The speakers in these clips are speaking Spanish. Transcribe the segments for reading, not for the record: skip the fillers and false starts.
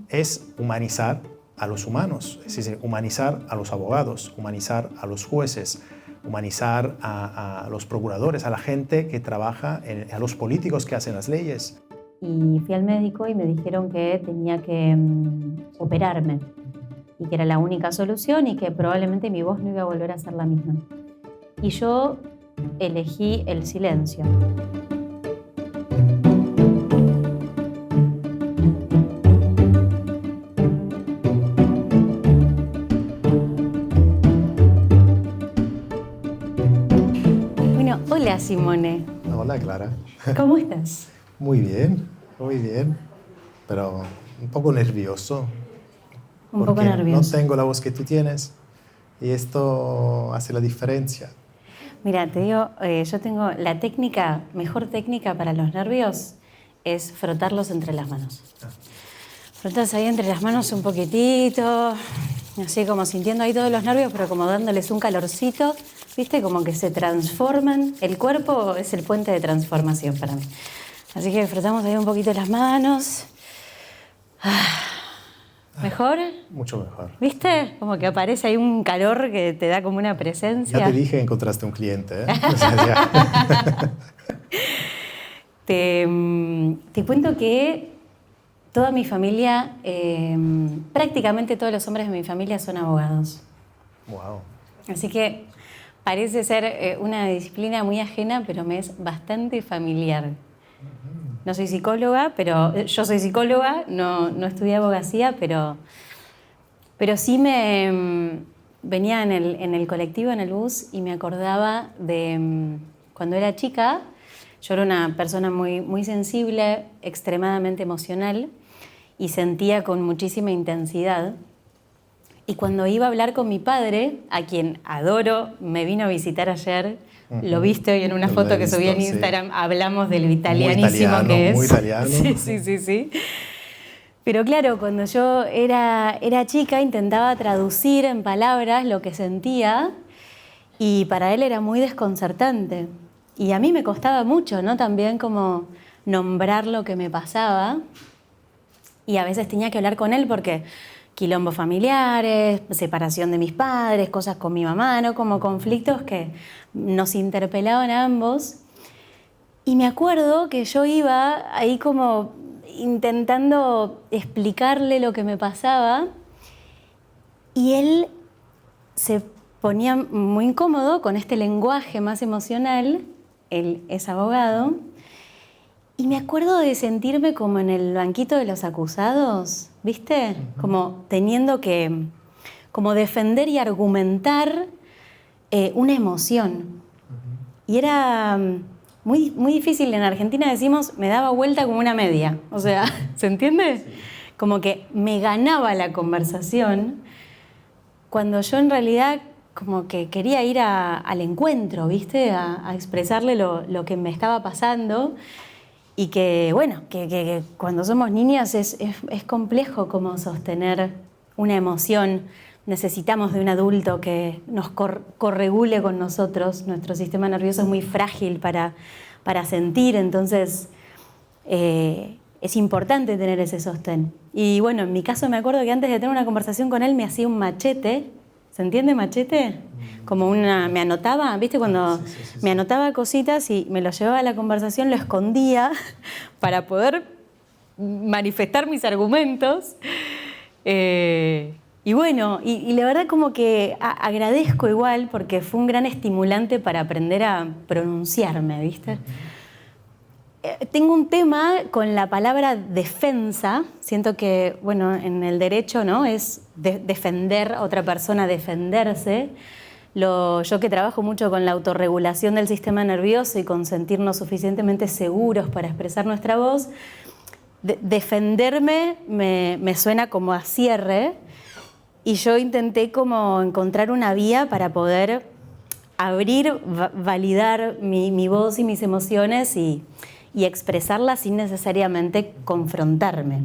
es humanizar a los humanos, es decir, humanizar a los abogados, humanizar a los jueces, humanizar a los procuradores, a la gente que trabaja, a los políticos que hacen las leyes. Y fui al médico y me dijeron que tenía que operarme y que era la única solución y que probablemente mi voz no iba a volver a ser la misma. Y yo elegí el silencio. Bueno, hola Simone. Hola Clara. ¿Cómo estás? Muy bien, pero un poco nervioso. Un poco nervioso. No tengo la voz que tú tienes y esto hace la diferencia. Mira, te digo, yo tengo la mejor técnica para los nervios es frotarlos entre las manos. Frotas ahí entre las manos un poquitito, así como sintiendo ahí todos los nervios, pero como dándoles un calorcito, ¿viste? Como que se transforman. El cuerpo es el puente de transformación para mí. Así que frotamos ahí un poquito las manos. ¿Mejor? Mucho mejor. ¿Viste? Como que aparece ahí un calor que te da como una presencia. Ya te dije que encontraste un cliente, ¿eh? O sea, Te cuento que toda mi familia, prácticamente todos los hombres de mi familia son abogados. Wow. Así que parece ser una disciplina muy ajena, pero me es bastante familiar. No soy psicóloga, pero yo soy psicóloga, no estudié abogacía, pero sí me venía en el colectivo, en el bus, y me acordaba de cuando era chica. Yo era una persona muy, muy sensible, extremadamente emocional, y sentía con muchísima intensidad. Y cuando iba a hablar con mi padre, a quien adoro, me vino a visitar ayer. Lo viste hoy en una foto que subí en Instagram. Sí. Hablamos de lo italianísimo que es. Muy italiano. Sí. Pero claro, cuando yo era chica intentaba traducir en palabras lo que sentía y para él era muy desconcertante. Y a mí me costaba mucho, ¿no? También como nombrar lo que me pasaba. Y a veces tenía que hablar con él porque quilombos familiares, separación de mis padres, cosas con mi mamá, ¿no? Como conflictos que nos interpelaban a ambos. Y me acuerdo que yo iba ahí como intentando explicarle lo que me pasaba y él se ponía muy incómodo con este lenguaje más emocional. Él es abogado. Y me acuerdo de sentirme como en el banquito de los acusados, ¿viste? Como teniendo que como defender y argumentar una emoción. Y era muy, muy difícil. En Argentina decimos, me daba vuelta como una media. O sea, ¿se entiende? Como que me ganaba la conversación cuando yo en realidad como que quería ir al encuentro, ¿viste? A expresarle lo que me estaba pasando. Y que, bueno, que cuando somos niñas es complejo como sostener una emoción. Necesitamos de un adulto que nos corregule con nosotros. Nuestro sistema nervioso es muy frágil para sentir, entonces es importante tener ese sostén. Y bueno, en mi caso me acuerdo que antes de tener una conversación con él me hacía un machete. ¿Se entiende machete? Como me anotaba, ¿viste? Cuando me anotaba cositas y me lo llevaba a la conversación, lo escondía para poder manifestar mis argumentos. Y bueno, y la verdad como que agradezco igual porque fue un gran estimulante para aprender a pronunciarme, ¿viste? Tengo un tema con la palabra defensa. Siento que, bueno, en el derecho, ¿no? Es defender a otra persona, defenderse. Yo que trabajo mucho con la autorregulación del sistema nervioso y con sentirnos suficientemente seguros para expresar nuestra voz, defenderme me suena como a cierre. Y yo intenté como encontrar una vía para poder abrir, validar mi voz y mis emociones y expresarlas sin necesariamente confrontarme.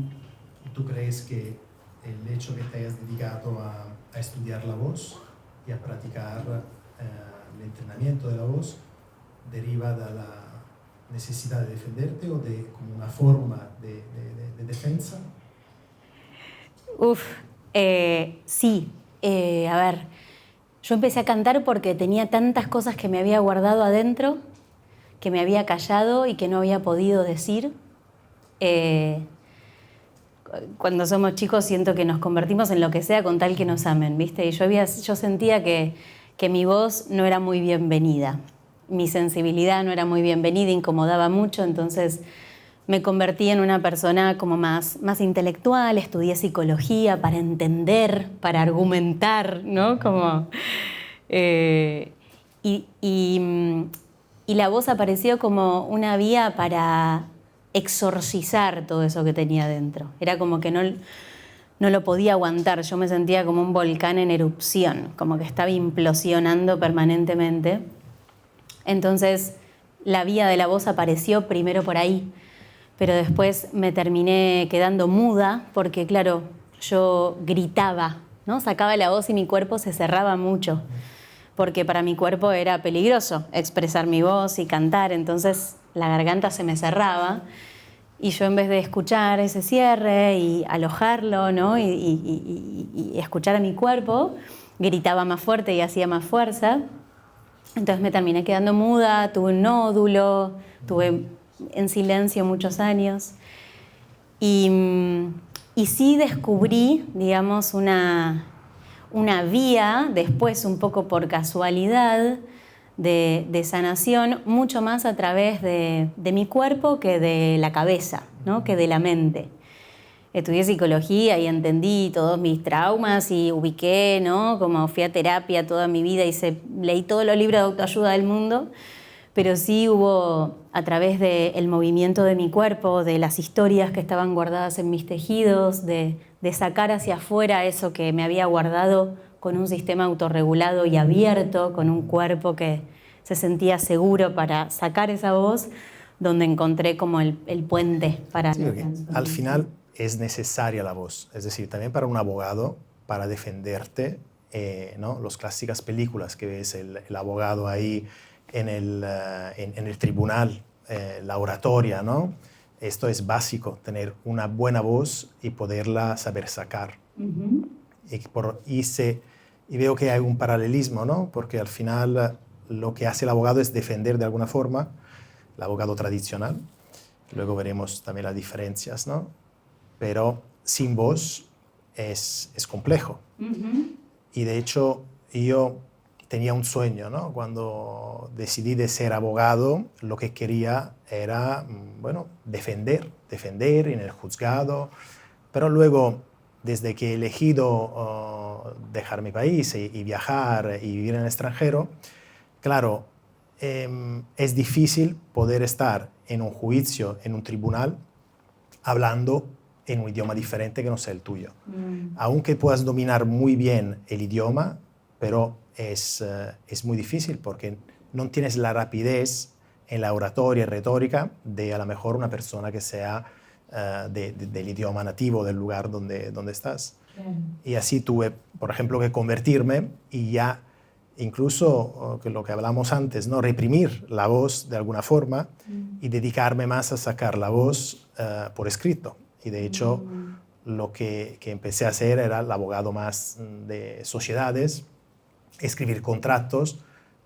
¿Tú crees que el hecho que te hayas dedicado a estudiar la voz y a practicar el entrenamiento de la voz deriva de la necesidad de defenderte o de como una forma de defensa? Sí. A ver, yo empecé a cantar porque tenía tantas cosas que me había guardado adentro, que me había callado y que no había podido decir. Cuando somos chicos siento que nos convertimos en lo que sea con tal que nos amen, ¿viste? Y yo sentía que mi voz no era muy bienvenida, mi sensibilidad no era muy bienvenida, incomodaba mucho, entonces me convertí en una persona como más intelectual, estudié psicología para entender, para argumentar, ¿no? Como, y la voz apareció como una vía para exorcizar todo eso que tenía dentro. Era como que no lo podía aguantar, yo me sentía como un volcán en erupción, como que estaba implosionando permanentemente. Entonces la vía de la voz apareció primero por ahí, pero después me terminé quedando muda porque, claro, yo gritaba, ¿no? Sacaba la voz y mi cuerpo se cerraba mucho, porque para mi cuerpo era peligroso expresar mi voz y cantar, entonces la garganta se me cerraba y yo, en vez de escuchar ese cierre y alojarlo, ¿no? y escuchar a mi cuerpo, gritaba más fuerte y hacía más fuerza. Entonces me terminé quedando muda, tuve un nódulo, tuve en silencio muchos años. Y sí descubrí, digamos, una vía, después un poco por casualidad, de sanación, mucho más a través de mi cuerpo que de la cabeza, ¿no? Que de la mente. Estudié psicología y entendí todos mis traumas y ubiqué, ¿no? Como fui a terapia toda mi vida y leí todos los libros de autoayuda del mundo, pero sí hubo, a través del movimiento de mi cuerpo, de las historias que estaban guardadas en mis tejidos, de sacar hacia afuera eso que me había guardado con un sistema autorregulado y abierto, con un cuerpo que se sentía seguro para sacar esa voz, donde encontré como el puente para... Sí, porque al final es necesaria la voz, es decir, también para un abogado, para defenderte, ¿no? Las clásicas películas que ves el abogado ahí en el tribunal, la oratoria, ¿no? Esto es básico, tener una buena voz y poderla saber sacar. Uh-huh. Y veo que hay un paralelismo, ¿no? Porque al final lo que hace el abogado es defender de alguna forma, el abogado tradicional. Luego veremos también las diferencias, ¿no? Pero sin voz es complejo. Uh-huh. Y de hecho yo tenía un sueño, ¿no? Cuando decidí de ser abogado, lo que quería era, bueno, defender en el juzgado, pero luego, desde que he elegido dejar mi país y viajar y vivir en el extranjero, claro, es difícil poder estar en un juicio, en un tribunal, hablando en un idioma diferente que no sea el tuyo. Aunque puedas dominar muy bien el idioma, pero es muy difícil porque no tienes la rapidez en la oratoria y retórica de a lo mejor una persona que sea del idioma nativo del lugar donde estás. Y así tuve, por ejemplo, que convertirme y ya incluso lo que hablamos antes, ¿no? Reprimir la voz de alguna forma y dedicarme más a sacar la voz por escrito. Y de hecho lo que empecé a hacer era el abogado más de sociedades, escribir contratos,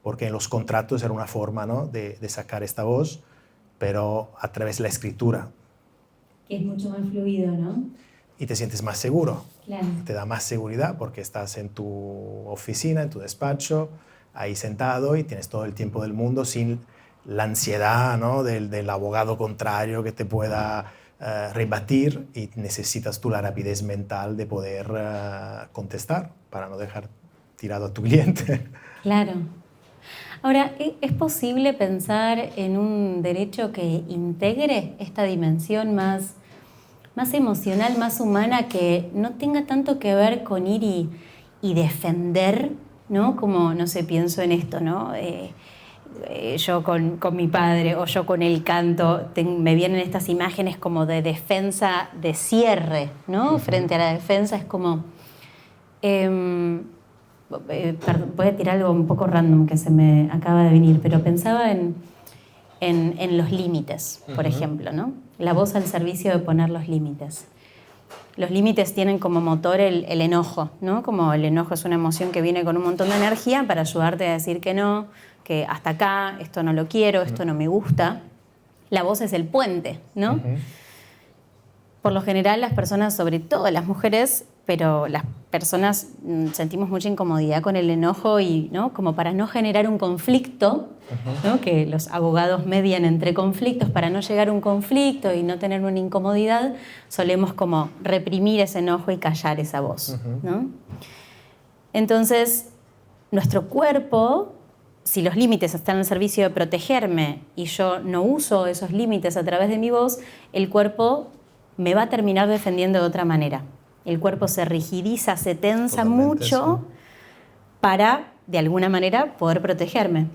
porque en los contratos era una forma, ¿no? de sacar esta voz, pero a través de la escritura. Que es mucho más fluido, ¿no? Y te sientes más seguro. Claro. Te da más seguridad porque estás en tu oficina, en tu despacho, ahí sentado y tienes todo el tiempo del mundo sin la ansiedad, ¿no? del abogado contrario que te pueda rebatir, y necesitas tú la rapidez mental de poder contestar para no dejar tirado a tu cliente. Claro. Ahora, ¿es posible pensar en un derecho que integre esta dimensión más emocional, más humana, que no tenga tanto que ver con ir y defender, ¿no? Como, no sé, pienso en esto, ¿no? Yo con mi padre o yo con el canto, me vienen estas imágenes como de defensa, de cierre, ¿no? Uh-huh. Frente a la defensa es como... perdón, voy a tirar algo un poco random que se me acaba de venir, pero pensaba en los límites, por ejemplo, ¿no? La voz al servicio de poner los límites. los límites tienen como motor el enojo, ¿no? Como el enojo es una emoción que viene con un montón de energía para ayudarte a decir que no, que hasta acá, esto no lo quiero, esto no me gusta. La voz es el puente, ¿no? Por lo general las personas, sobre todo las mujeres, pero las personas sentimos mucha incomodidad con el enojo y, ¿no? Como para no generar un conflicto, ¿no? Que los abogados median entre conflictos, para no llegar a un conflicto y no tener una incomodidad, solemos como reprimir ese enojo y callar esa voz, ¿no? Entonces, nuestro cuerpo, si los límites están al servicio de protegerme y yo no uso esos límites a través de mi voz, el cuerpo me va a terminar defendiendo de otra manera. El cuerpo se rigidiza, se tensa mucho para, de alguna manera, poder protegerme.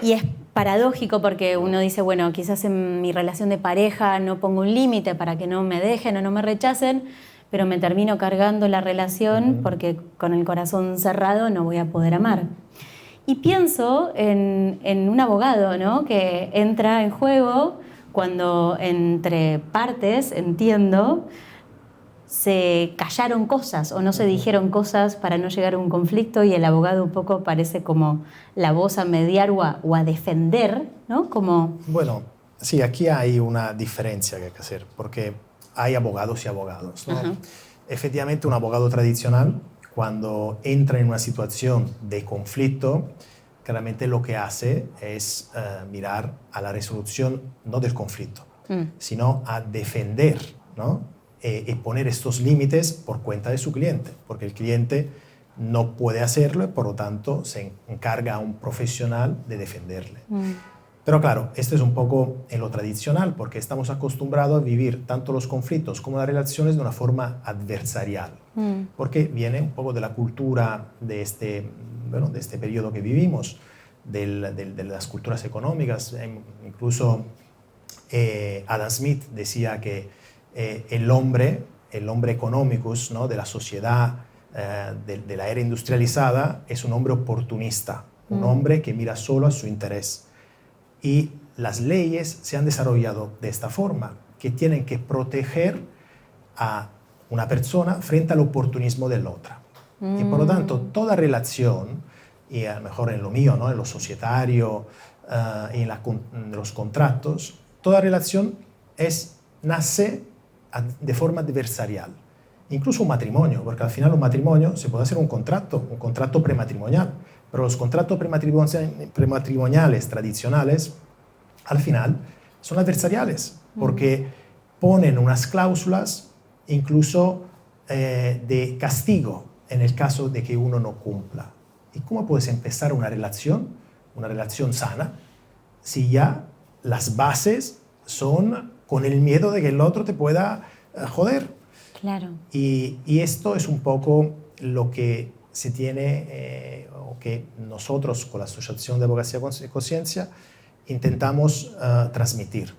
Y es paradójico porque uno dice, bueno, quizás en mi relación de pareja no pongo un límite para que no me dejen o no me rechacen, pero me termino cargando la relación porque con el corazón cerrado no voy a poder amar. Y pienso en un abogado, ¿no? Que entra en juego cuando entre partes, entiendo, se callaron cosas o no se dijeron cosas para no llegar a un conflicto y el abogado un poco parece como la voz a mediar o a defender, ¿no? Como... Bueno, sí, aquí hay una diferencia que hay que hacer, porque hay abogados y abogados, ¿no? Efectivamente, un abogado tradicional, cuando entra en una situación de conflicto, claramente lo que hace es mirar a la resolución no del conflicto, sino a defender, ¿no? Y poner estos límites por cuenta de su cliente, porque el cliente no puede hacerlo y por lo tanto se encarga a un profesional de defenderle. Pero claro, esto es un poco en lo tradicional, porque estamos acostumbrados a vivir tanto los conflictos como las relaciones de una forma adversarial, porque viene un poco de la cultura de este periodo que vivimos, de las culturas económicas. Incluso Adam Smith decía que el hombre economicus, ¿no? De la sociedad de la era industrializada es un hombre oportunista, un hombre que mira solo a su interés. Y las leyes se han desarrollado de esta forma, que tienen que proteger a una persona frente al oportunismo de la otra. Y por lo tanto, toda relación, y a lo mejor en lo mío, ¿no? En lo societario, en los contratos, toda relación nace de forma adversarial. Incluso un matrimonio, porque al final un matrimonio se puede hacer un contrato prematrimonial, pero los contratos prematrimoniales tradicionales al final son adversariales, porque ponen unas cláusulas incluso de castigo en el caso de que uno no cumpla. ¿Y cómo puedes empezar una relación sana, si ya las bases son con el miedo de que el otro te pueda joder? Claro. Y esto es un poco lo que se tiene, o que nosotros con la Asociación de Abogacía y Conciencia intentamos transmitir,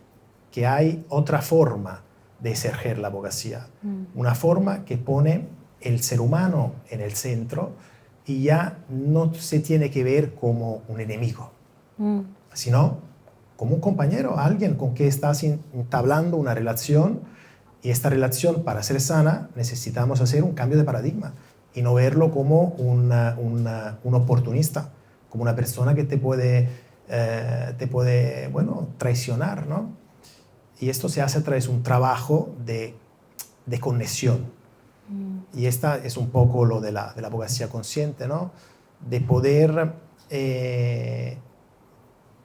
que hay otra forma de ejercer la abogacía, una forma que pone el ser humano en el centro y ya no se tiene que ver como un enemigo, sino como un compañero, alguien con quien estás entablando una relación, y esta relación, para ser sana, necesitamos hacer un cambio de paradigma y no verlo como un oportunista, como una persona que te puede traicionar, ¿no? Y esto se hace a través de un trabajo de conexión. Y esta es un poco lo de la abogacía consciente, ¿no? De poder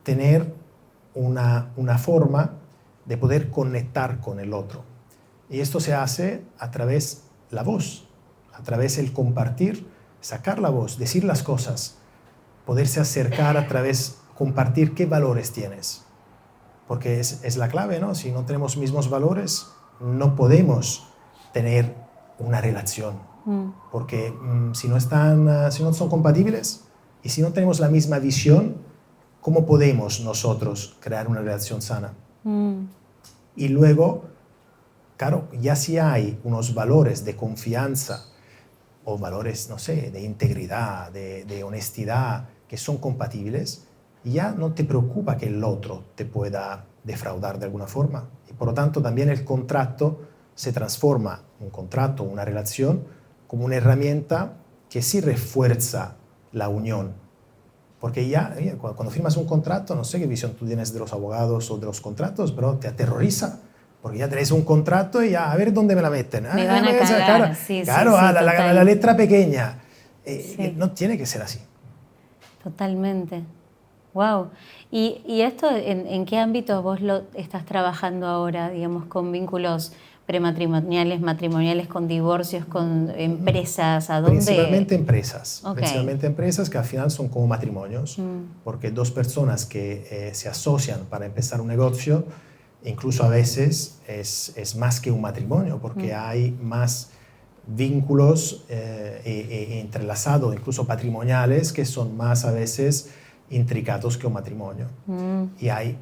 tener una forma de poder conectar con el otro. Y esto se hace a través de la voz, a través del compartir, sacar la voz, decir las cosas, poderse acercar a través, compartir qué valores tienes. Porque es la clave, ¿no? Si no tenemos mismos valores, no podemos tener una relación. Porque si no son compatibles y si no tenemos la misma visión, ¿cómo podemos nosotros crear una relación sana? Y luego, claro, ya si hay unos valores de confianza o valores, no sé, de integridad, de honestidad, que son compatibles, ya no te preocupa que el otro te pueda defraudar de alguna forma. Y por lo tanto, también el contrato se transforma un contrato, una relación, como una herramienta que sí refuerza la unión. Porque ya, cuando firmas un contrato, no sé qué visión tú tienes de los abogados o de los contratos, pero te aterroriza. Porque ya tenés un contrato y ya, a ver dónde me la meten. Me van a cagar, claro, sí, claro, sí, la letra pequeña. Sí. No tiene que ser así. Totalmente. Wow. ¿Y esto en qué ámbito vos lo estás trabajando ahora, digamos, con vínculos prematrimoniales, matrimoniales, con divorcios, con empresas? ¿A dónde? Principalmente empresas. Okay. Principalmente empresas que al final son como matrimonios, porque dos personas que se asocian para empezar un negocio, incluso a veces es más que un matrimonio, porque hay más vínculos entrelazados, incluso patrimoniales, que son más a veces intricados que un matrimonio. Y hay,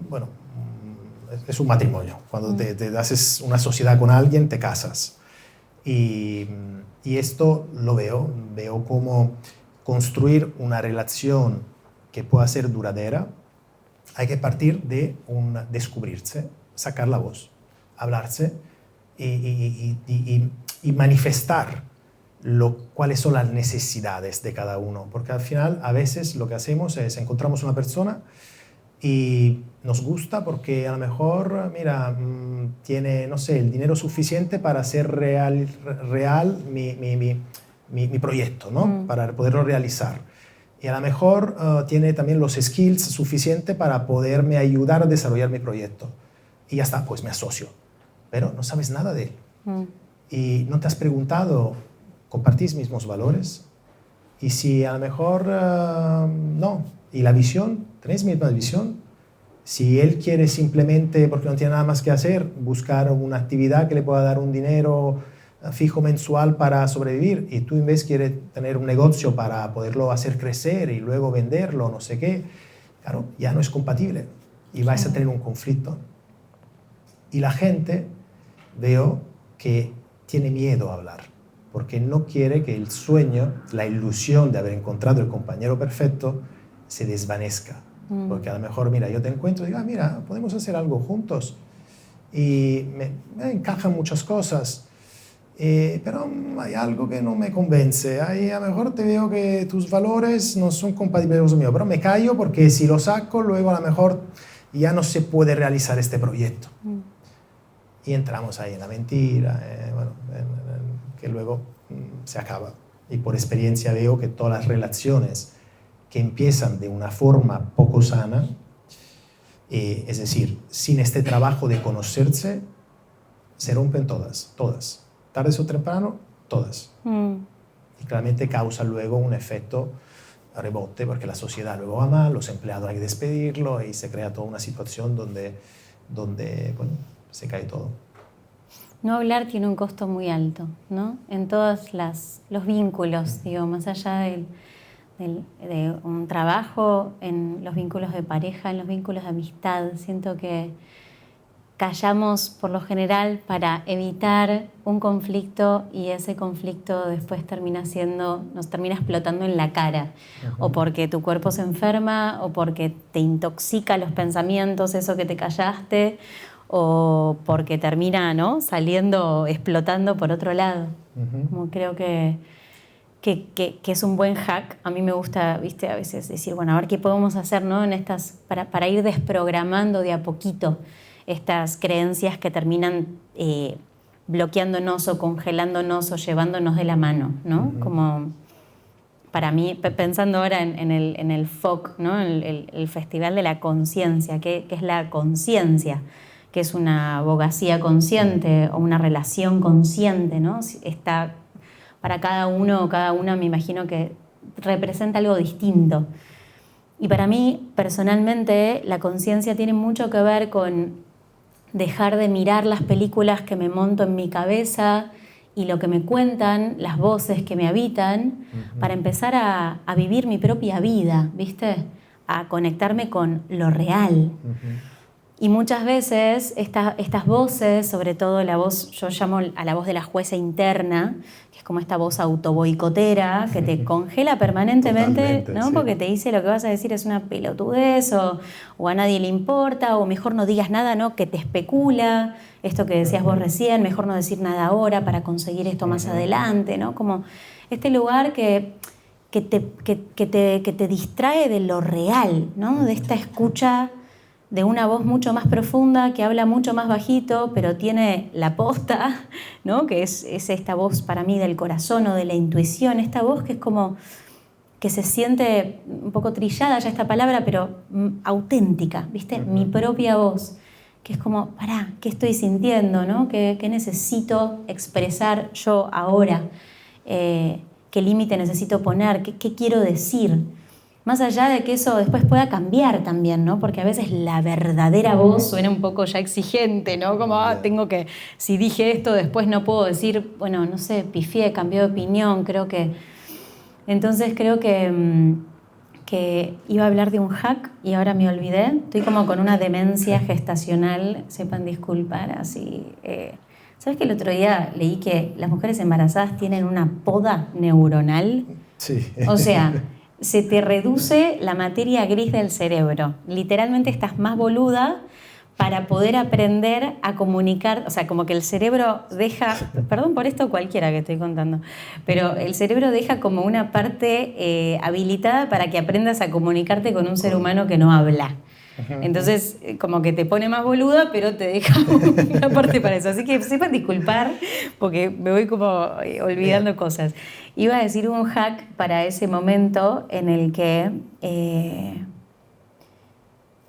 bueno, es un matrimonio. Cuando te haces una sociedad con alguien, te casas. Y esto lo veo como construir una relación que pueda ser duradera. Hay que partir de descubrirse, sacar la voz, hablarse y manifestar cuáles son las necesidades de cada uno. Porque al final, a veces lo que hacemos es encontramos una persona y nos gusta porque a lo mejor, mira, tiene, no sé, el dinero suficiente para hacer real mi proyecto, ¿no? Para poderlo realizar. Y a lo mejor tiene también los skills suficientes para poderme ayudar a desarrollar mi proyecto. Y ya está, pues me asocio. Pero no sabes nada de él. Y no te has preguntado, ¿compartís mismos valores? Y si a lo mejor no. ¿Y la visión? ¿Tenéis misma visión? Si él quiere simplemente, porque no tiene nada más que hacer, buscar una actividad que le pueda dar un dinero fijo mensual para sobrevivir, y tú en vez quieres tener un negocio para poderlo hacer crecer y luego venderlo, no sé qué, claro, ya no es compatible y vais a tener un conflicto. Y la gente, veo que tiene miedo a hablar, porque no quiere que el sueño, la ilusión de haber encontrado el compañero perfecto, se desvanezca. Porque a lo mejor, mira, yo te encuentro y digo, mira, podemos hacer algo juntos. Y me encajan muchas cosas, pero hay algo que no me convence. A lo mejor te veo que tus valores no son compatibles con los míos, pero me callo porque si lo saco, luego a lo mejor ya no se puede realizar este proyecto. Y entramos ahí en la mentira, que luego se acaba. Y por experiencia veo que todas las relaciones que empiezan de una forma poco sana, es decir, sin este trabajo de conocerse, se rompen todas. Tarde o temprano, todas. Y claramente causa luego un efecto rebote, porque la sociedad luego va mal, los empleados hay que despedirlo y se crea toda una situación donde bueno, se cae todo. No hablar tiene un costo muy alto, ¿no? En todos los vínculos, digo, más allá de un trabajo, en los vínculos de pareja, en los vínculos de amistad. Siento que callamos por lo general para evitar un conflicto y ese conflicto después nos termina explotando en la cara. O porque tu cuerpo se enferma, o porque te intoxica los pensamientos, eso que te callaste, o porque termina, ¿no?, saliendo, explotando por otro lado. Como creo que es un buen hack. A mí me gusta, viste, a veces decir, bueno, a ver qué podemos hacer, ¿no?, en estas, para ir desprogramando de a poquito estas creencias que terminan bloqueándonos o congelándonos o llevándonos de la mano, ¿no? Como para mí, pensando ahora en el FOC, ¿no?, el Festival de la Conciencia, que es la conciencia, que es una abogacía consciente o una relación consciente, ¿no? Está para cada uno o cada una, me imagino que representa algo distinto. Y para mí, personalmente, la conciencia tiene mucho que ver con dejar de mirar las películas que me monto en mi cabeza y lo que me cuentan, las voces que me habitan, para empezar a vivir mi propia vida, ¿viste? A conectarme con lo real. Y muchas veces estas voces, sobre todo la voz, yo llamo a la voz de la jueza interna, que es como esta voz autoboicotera que te congela permanentemente, ¿no? Sí. Porque te dice lo que vas a decir es una pelotudez o a nadie le importa o mejor no digas nada, ¿no? Que te especula, esto que decías vos recién, mejor no decir nada ahora para conseguir esto más adelante, ¿no? Como este lugar que te distrae de lo real, ¿no? De esta escucha de una voz mucho más profunda, que habla mucho más bajito, pero tiene la posta, ¿no? Que es esta voz para mí del corazón o de la intuición, esta voz que es como que se siente un poco trillada ya esta palabra, pero auténtica, ¿viste? Mi propia voz, que es como, pará, ¿qué estoy sintiendo, no? ¿Qué necesito expresar yo ahora? ¿Qué límite necesito poner? ¿Qué quiero decir? Más allá de que eso después pueda cambiar también, ¿no? Porque a veces la verdadera voz suena un poco ya exigente, ¿no? Como, tengo que, si dije esto, después no puedo decir, bueno, no sé, pifié, cambié de opinión, Entonces creo que iba a hablar de un hack y ahora me olvidé. Estoy como con una demencia gestacional, sepan disculpar, así... ¿Sabes que el otro día leí que las mujeres embarazadas tienen una poda neuronal? Sí. O sea... se te reduce la materia gris del cerebro. Literalmente estás más boluda para poder aprender a comunicar, o sea, como que el cerebro deja, perdón por esto cualquiera que estoy contando, pero el cerebro deja como una parte habilitada para que aprendas a comunicarte con un ser humano que no habla. Entonces, como que te pone más boluda, pero te deja una parte para eso. Así que sepan disculpar, porque me voy como olvidando cosas. Iba a decir un hack para ese momento en el que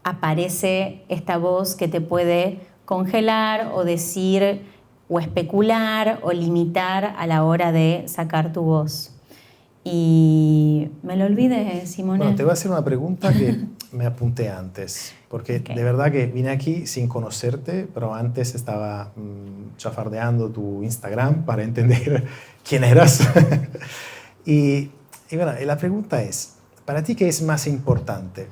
aparece esta voz que te puede congelar o decir o especular o limitar a la hora de sacar tu voz. Y me lo olvidé, Simone. Bueno, te voy a hacer una pregunta que me apunté antes, porque de verdad que vine aquí sin conocerte, pero antes estaba chafardeando tu Instagram para entender quién eras. y bueno, la pregunta es, ¿para ti qué es más importante?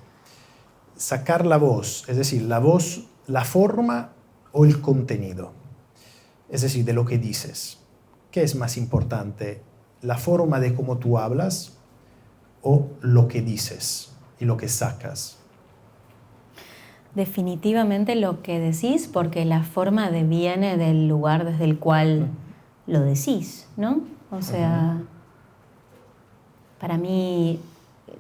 ¿Sacar la voz, es decir, la forma o el contenido? Es decir, de lo que dices. ¿Qué es más importante? ¿La forma de cómo tú hablas o lo que dices y lo que sacas? Definitivamente lo que decís, porque la forma viene del lugar desde el cual lo decís, ¿no? O sea, para mí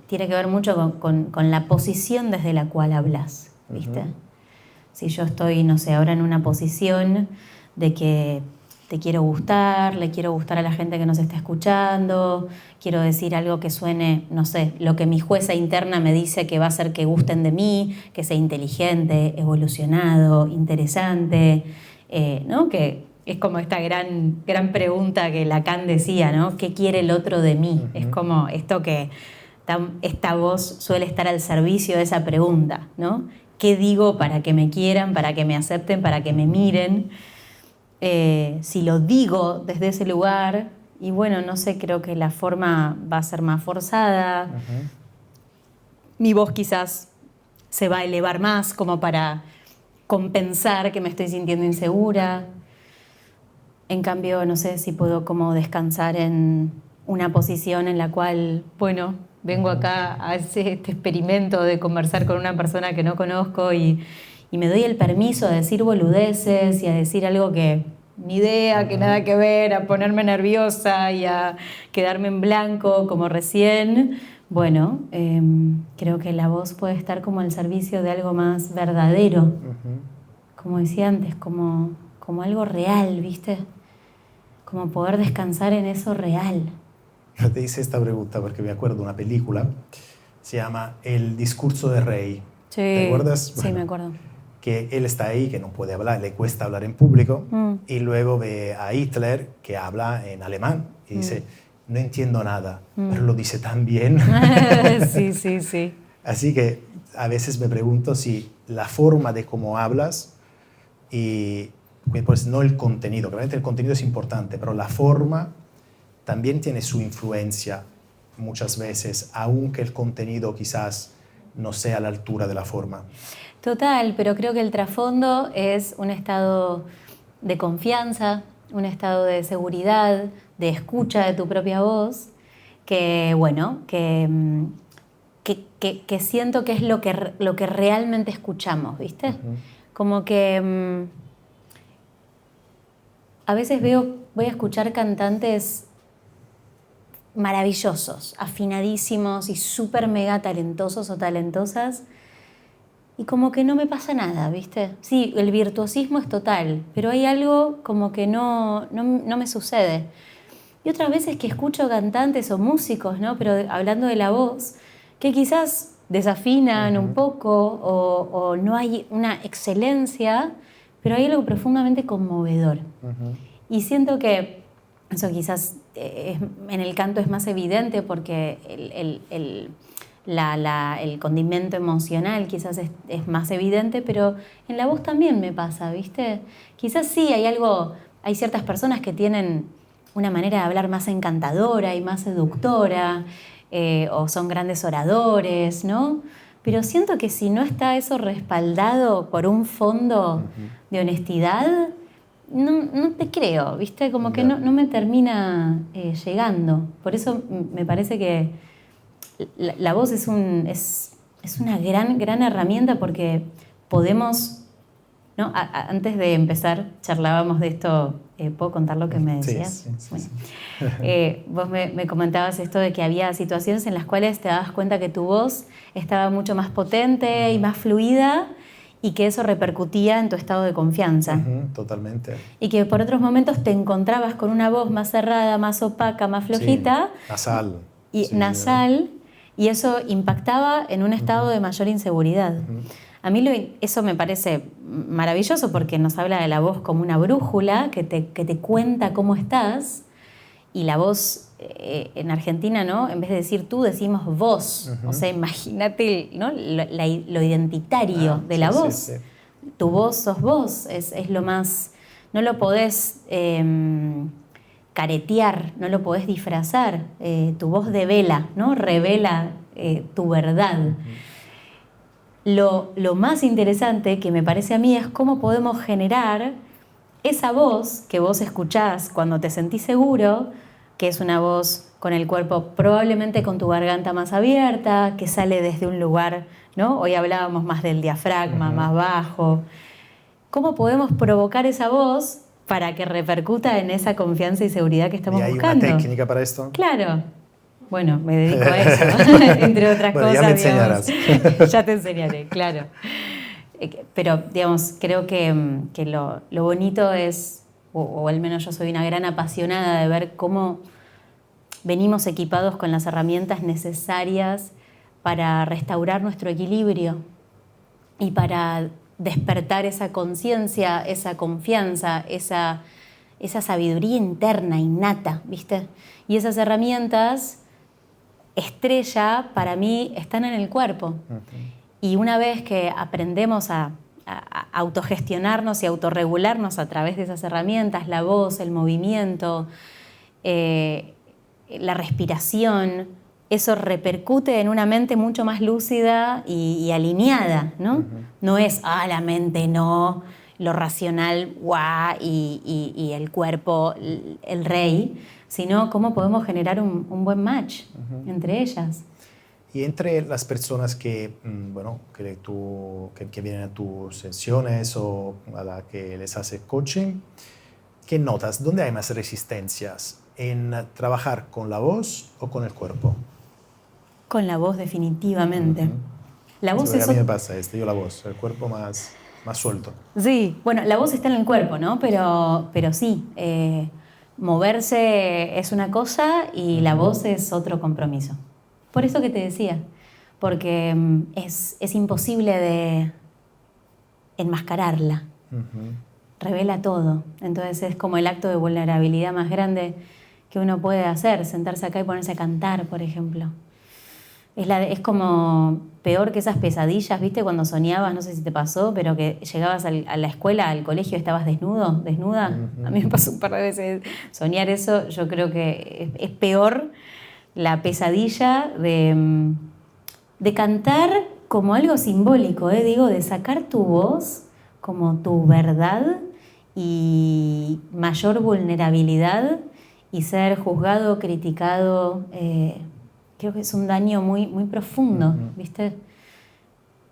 tiene que ver mucho con la posición desde la cual hablas, ¿viste? Si yo estoy, no sé, ahora en una posición de que te quiero gustar, le quiero gustar a la gente que nos está escuchando, quiero decir algo que suene, no sé, lo que mi jueza interna me dice que va a hacer que gusten de mí, que sea inteligente, evolucionado, interesante, ¿no? Que es como esta gran pregunta que Lacan decía, ¿no? ¿Qué quiere el otro de mí? Es como esto que esta voz suele estar al servicio de esa pregunta, ¿no? ¿Qué digo para que me quieran, para que me acepten, para que me miren? Si lo digo desde ese lugar, y bueno, no sé, creo que la forma va a ser más forzada, mi voz quizás se va a elevar más como para compensar que me estoy sintiendo insegura. En cambio, no sé si puedo como descansar en una posición en la cual, bueno, vengo acá a hacer este experimento de conversar con una persona que no conozco y me doy el permiso a decir boludeces y a decir algo que ni idea, que nada que ver, a ponerme nerviosa y a quedarme en blanco como recién. Bueno, creo que la voz puede estar como al servicio de algo más verdadero. Como decía antes, como algo real, ¿viste? Como poder descansar en eso real. Yo te hice esta pregunta porque me acuerdo de una película, se llama El discurso del rey. Sí, ¿Te acuerdas? Sí, me acuerdo. Que él está ahí, que no puede hablar, le cuesta hablar en público, y luego ve a Hitler que habla en alemán y dice, no entiendo nada, pero lo dice tan bien. Sí. Así que a veces me pregunto si la forma de cómo hablas y pues no el contenido, realmente el contenido es importante, pero la forma también tiene su influencia muchas veces, aunque el contenido quizás no sea a la altura de la forma. Total, pero creo que el trasfondo es un estado de confianza, un estado de seguridad, de escucha de tu propia voz, que bueno, que siento que es lo que realmente escuchamos, ¿viste? Como que a veces voy a escuchar cantantes maravillosos, afinadísimos y súper mega talentosos o talentosas, y como que no me pasa nada, ¿viste? Sí, el virtuosismo es total, pero hay algo como que no me sucede. Y otras veces que escucho cantantes o músicos, ¿no? Pero hablando de la voz, que quizás desafinan un poco o no hay una excelencia, pero hay algo profundamente conmovedor. Y siento que eso quizás en el canto es más evidente porque el condimento emocional quizás es más evidente, pero en la voz también me pasa, ¿viste? Quizás sí, hay ciertas personas que tienen una manera de hablar más encantadora y más seductora, o son grandes oradores, ¿no? Pero siento que si no está eso respaldado por un fondo de honestidad, no te creo, ¿viste? Como que no me termina llegando. Por eso me parece que la voz es una gran herramienta porque podemos, ¿no? Antes de empezar charlábamos de esto. ¿Puedo contar lo que me decías? Sí. Bueno, vos me comentabas esto de que había situaciones en las cuales te dabas cuenta que tu voz estaba mucho más potente y más fluida y que eso repercutía en tu estado de confianza. Totalmente. Y que por otros momentos te encontrabas con una voz más cerrada, más opaca, más flojita. Sí, nasal. Nasal, y eso impactaba en un estado de mayor inseguridad. A mí eso me parece maravilloso porque nos habla de la voz como una brújula que te cuenta cómo estás, y la voz en Argentina, ¿no? En vez de decir tú, decimos vos. O sea, imagínate, ¿no? lo identitario de la voz. Sí. Tu voz sos vos, es lo más... No lo podés caretear, no lo podés disfrazar. Tu voz devela, ¿no? Revela tu verdad. Lo más interesante que me parece a mí es cómo podemos generar esa voz que vos escuchás cuando te sentís seguro, que es una voz con el cuerpo probablemente con tu garganta más abierta, que sale desde un lugar, ¿no? Hoy hablábamos más del diafragma, más bajo. ¿Cómo podemos provocar esa voz para que repercuta en esa confianza y seguridad que estamos buscando? ¿Hay una técnica para esto? Claro. Bueno, me dedico a eso, entre otras cosas. Ya me enseñarás. Ya te enseñaré, claro. Pero, digamos, creo que lo bonito es, o al menos yo soy una gran apasionada de ver cómo venimos equipados con las herramientas necesarias para restaurar nuestro equilibrio y para despertar esa conciencia, esa confianza, esa sabiduría interna, innata, ¿viste? Y esas herramientas estrella para mí están en el cuerpo. Y una vez que aprendemos a autogestionarnos y autorregularnos a través de esas herramientas, la voz, el movimiento, la respiración, eso repercute en una mente mucho más lúcida y alineada, ¿no? No es, la mente no, lo racional, y el cuerpo, el rey, sino cómo podemos generar un buen match entre ellas. Y entre las personas que vienen a tus sesiones o a las que les haces coaching, ¿qué notas? ¿Dónde hay más resistencias? ¿En trabajar con la voz o con el cuerpo? Con la voz, definitivamente. La voz a mí me pasa yo la voz, el cuerpo más suelto. Sí, bueno, la voz está en el cuerpo, ¿no? Pero sí, moverse es una cosa y la voz es otro compromiso. Por eso que te decía, porque es imposible de enmascararla. Revela todo. Entonces es como el acto de vulnerabilidad más grande que uno puede hacer, sentarse acá y ponerse a cantar, por ejemplo. Es como peor que esas pesadillas, ¿viste? Cuando soñabas, no sé si te pasó, pero que llegabas a la escuela, al colegio, estabas desnuda. A mí me pasó un par de veces soñar eso. Yo creo que es peor la pesadilla de cantar como algo simbólico, digo, de sacar tu voz como tu verdad y mayor vulnerabilidad y ser juzgado, criticado, creo que es un daño muy, muy profundo, ¿viste?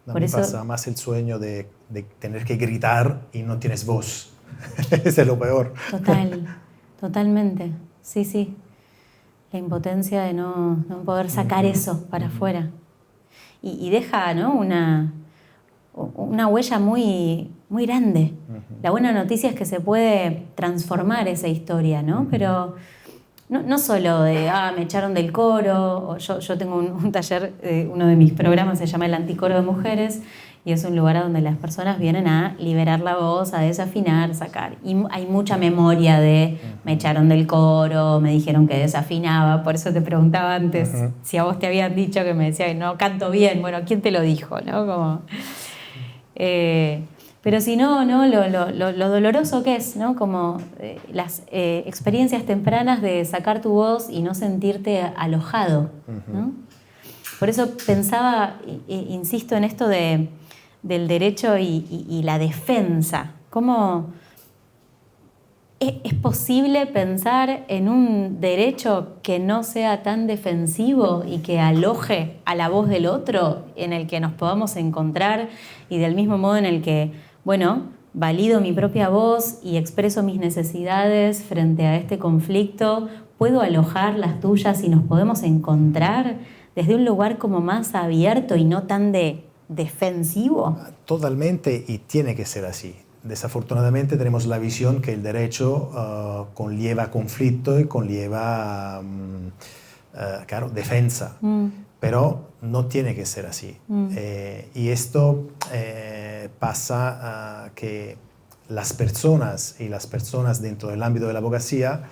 A mí pasa más el sueño de tener que gritar y no tienes voz. Ese es lo peor. Totalmente. Sí, sí. La impotencia de no poder sacar eso para afuera. Y deja, ¿no?, una huella muy, muy grande. La buena noticia es que se puede transformar esa historia, ¿no? Pero no solo de, me echaron del coro, o yo tengo un taller, uno de mis programas se llama El Anticoro de Mujeres, y es un lugar donde las personas vienen a liberar la voz, a desafinar, sacar. Y hay mucha memoria de, me echaron del coro, me dijeron que desafinaba, por eso te preguntaba antes si a vos te habían dicho que me decía que no canto bien. Bueno, ¿quién te lo dijo, no? Como, pero si no, lo doloroso que es, ¿no? Como las experiencias tempranas de sacar tu voz y no sentirte alojado, ¿no? Por eso pensaba, insisto en esto del derecho y la defensa. ¿Cómo es posible pensar en un derecho que no sea tan defensivo y que aloje a la voz del otro, en el que nos podamos encontrar y del mismo modo en el que, bueno, valido mi propia voz y expreso mis necesidades frente a este conflicto, puedo alojar las tuyas y nos podemos encontrar desde un lugar como más abierto y no tan defensivo? Totalmente, y tiene que ser así. Desafortunadamente tenemos la visión que el derecho conlleva conflicto y conlleva, claro, defensa, pero no tiene que ser así. Y esto pasa que las personas dentro del ámbito de la abogacía,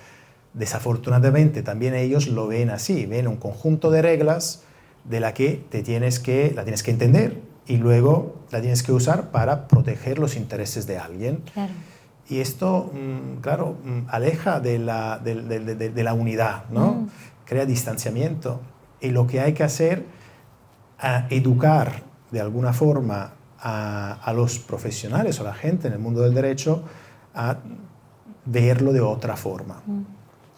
desafortunadamente también ellos lo ven así, ven un conjunto de reglas de la que la tienes que entender y luego la tienes que usar para proteger los intereses de alguien. Claro. Y esto, claro, aleja de la unidad, ¿no? Crea distanciamiento. Y lo que hay que hacer es educar de alguna forma a los profesionales o a la gente en el mundo del derecho a verlo de otra forma.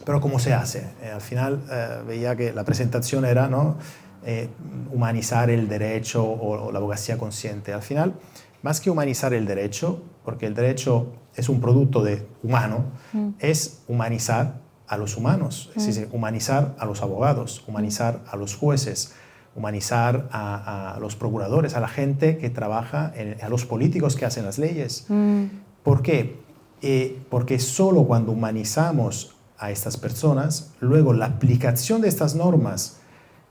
Pero ¿cómo se hace? Al final veía que la presentación era, ¿no?, humanizar el derecho o la abogacía consciente. Al final, más que humanizar el derecho, porque el derecho es un producto humano, es humanizar a los humanos, es decir, humanizar a los abogados, humanizar a los jueces, humanizar a los procuradores, a la gente que trabaja, a los políticos que hacen las leyes. ¿Por qué? Porque solo cuando humanizamos a estas personas, luego la aplicación de estas normas,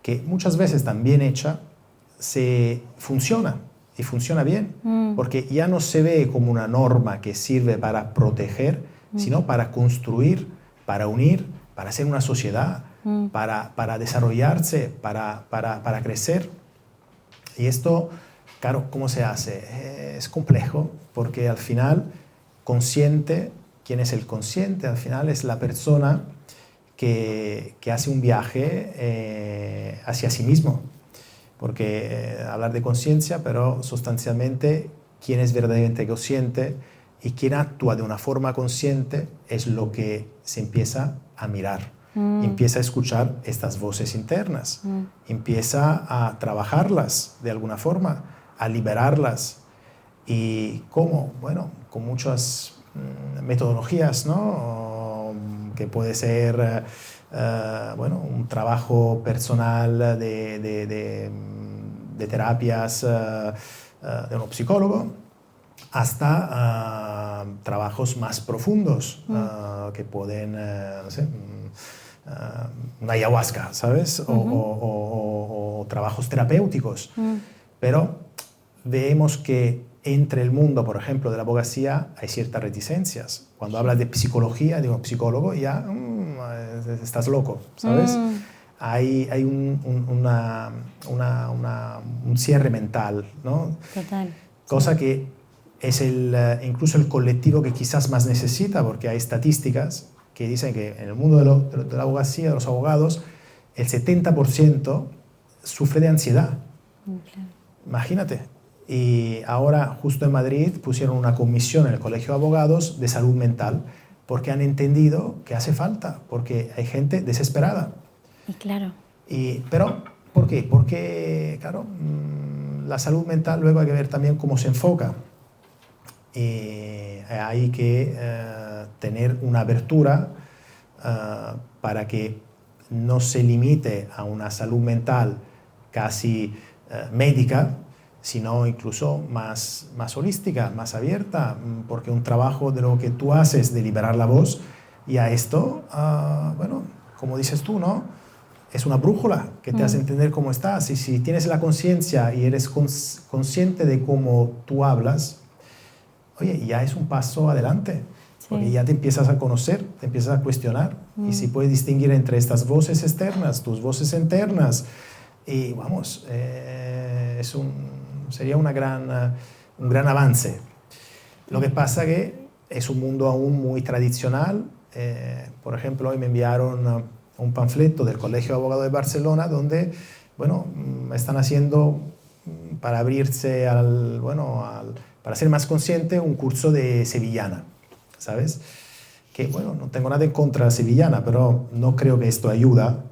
que muchas veces tan bien hecha, funciona y funciona bien, porque ya no se ve como una norma que sirve para proteger, sino para construir, para unir, para hacer una sociedad, para desarrollarse, para crecer. Y esto, claro, ¿cómo se hace? Es complejo, porque al final, consciente, ¿quién es el consciente? Al final es la persona que hace un viaje hacia sí mismo. Porque hablar de conciencia, pero sustancialmente, quién es verdaderamente consciente y quién actúa de una forma consciente es lo que se empieza a mirar. Empieza a escuchar estas voces internas, empieza a trabajarlas de alguna forma, a liberarlas. ¿Y cómo? Bueno, con muchas metodologías, ¿no? Que puede ser bueno, un trabajo personal de terapias de un psicólogo, hasta trabajos más profundos que pueden, no sé, una ayahuasca, ¿sabes? O trabajos terapéuticos. Pero vemos que entre el mundo, por ejemplo, de la abogacía hay ciertas reticencias. Cuando hablas de psicología, de un psicólogo, ya estás loco, ¿sabes? Hay un cierre mental, ¿no? Total. Cosa que es incluso el colectivo que quizás más necesita, porque hay estadísticas que dicen que en el mundo de la abogacía, de los abogados, el 70% sufre de ansiedad. Imagínate. Y ahora, justo en Madrid, pusieron una comisión en el Colegio de Abogados de salud mental porque han entendido que hace falta, porque hay gente desesperada. Y claro. Pero, ¿por qué? Porque, claro, la salud mental luego hay que ver también cómo se enfoca. Hay que tener una apertura para que no se limite a una salud mental casi médica, sino incluso más holística, más abierta, porque un trabajo de lo que tú haces de liberar la voz, y a esto, bueno, como dices tú, ¿no? Es una brújula que te hace entender cómo estás, y si tienes la conciencia y eres consciente de cómo tú hablas, oye, ya es un paso adelante, porque ya te empiezas a conocer, te empiezas a cuestionar, y si puedes distinguir entre estas voces externas, tus voces internas, y vamos, sería un gran avance. Lo que pasa que es un mundo aún muy tradicional. Por ejemplo, hoy me enviaron un panfleto del Colegio de Abogados de Barcelona donde, bueno, están haciendo para abrirse para ser más consciente, un curso de sevillana, ¿sabes? Que, bueno, no tengo nada en contra de la sevillana, pero no creo que esto ayuda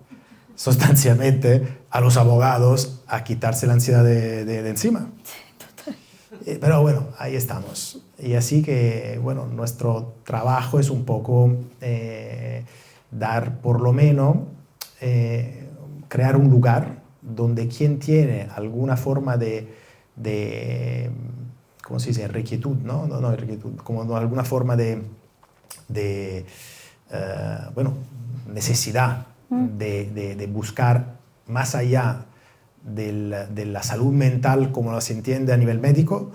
sustancialmente a los abogados a quitarse la ansiedad de encima. Pero bueno, ahí estamos. Y así que, bueno, nuestro trabajo es un poco dar, por lo menos, crear un lugar donde quien tiene alguna forma de ¿cómo se dice? Requietud, ¿no? No requietud, como alguna forma de necesidad de buscar más allá de la salud mental como se entiende a nivel médico.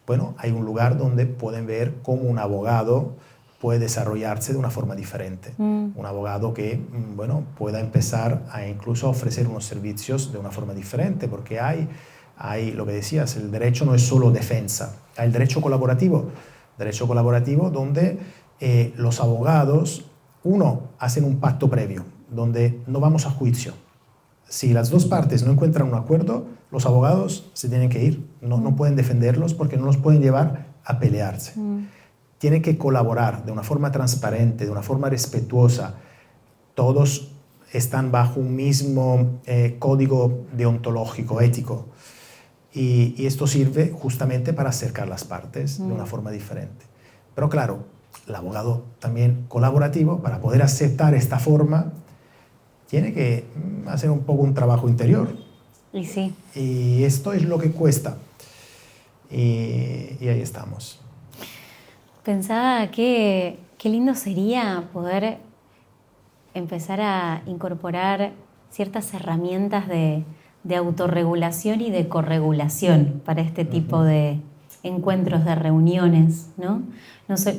Bueno, hay un lugar donde pueden ver cómo un abogado puede desarrollarse de una forma diferente. Un abogado que, bueno, pueda empezar a incluso ofrecer unos servicios de una forma diferente, porque hay lo que decías, el derecho no es solo defensa, hay el derecho colaborativo donde los abogados, hacen un pacto previo, donde no vamos a juicio. Si las dos partes no encuentran un acuerdo, los abogados se tienen que ir, no pueden defenderlos porque no los pueden llevar a pelearse. Tienen que colaborar de una forma transparente, de una forma respetuosa. Todos están bajo un mismo código deontológico, ético. Y esto sirve justamente para acercar las partes de una forma diferente. Pero claro, el abogado también colaborativo, para poder aceptar esta forma, tiene que hacer un poco un trabajo interior. Y sí. Y esto es lo que cuesta. Y ahí estamos. Pensaba que qué lindo sería poder empezar a incorporar ciertas herramientas de autorregulación y de corregulación para este tipo de encuentros, de reuniones, ¿no? No sé,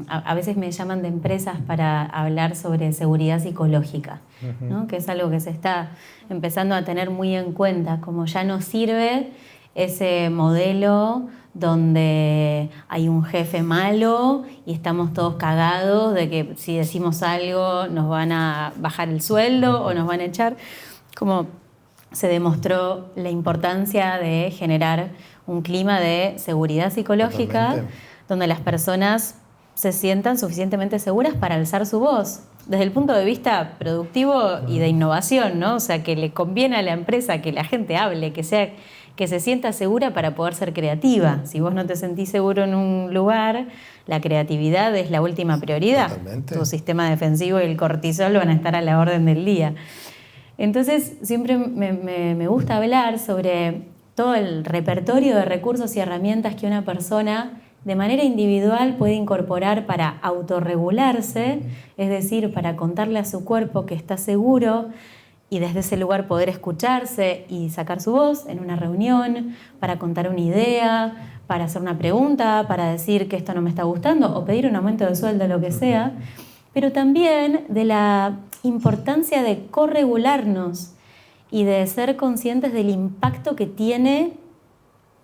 a veces me llaman de empresas para hablar sobre seguridad psicológica, ¿no? Que es algo que se está empezando a tener muy en cuenta, como ya no sirve ese modelo donde hay un jefe malo y estamos todos cagados de que si decimos algo nos van a bajar el sueldo o nos van a echar. Como se demostró la importancia de generar un clima de seguridad psicológica. Totalmente. Donde las personas se sientan suficientemente seguras para alzar su voz, desde el punto de vista productivo y de innovación, ¿no? O sea, que le conviene a la empresa que la gente hable, que se sienta segura para poder ser creativa. Si vos no te sentís seguro en un lugar, la creatividad es la última prioridad. Totalmente. Tu sistema defensivo y el cortisol van a estar a la orden del día. Entonces, siempre me gusta hablar sobre todo el repertorio de recursos y herramientas que una persona de manera individual puede incorporar para autorregularse, es decir, para contarle a su cuerpo que está seguro y desde ese lugar poder escucharse y sacar su voz en una reunión, para contar una idea, para hacer una pregunta, para decir que esto no me está gustando o pedir un aumento de sueldo, lo que sea, pero también de la importancia de corregularnos y de ser conscientes del impacto que tiene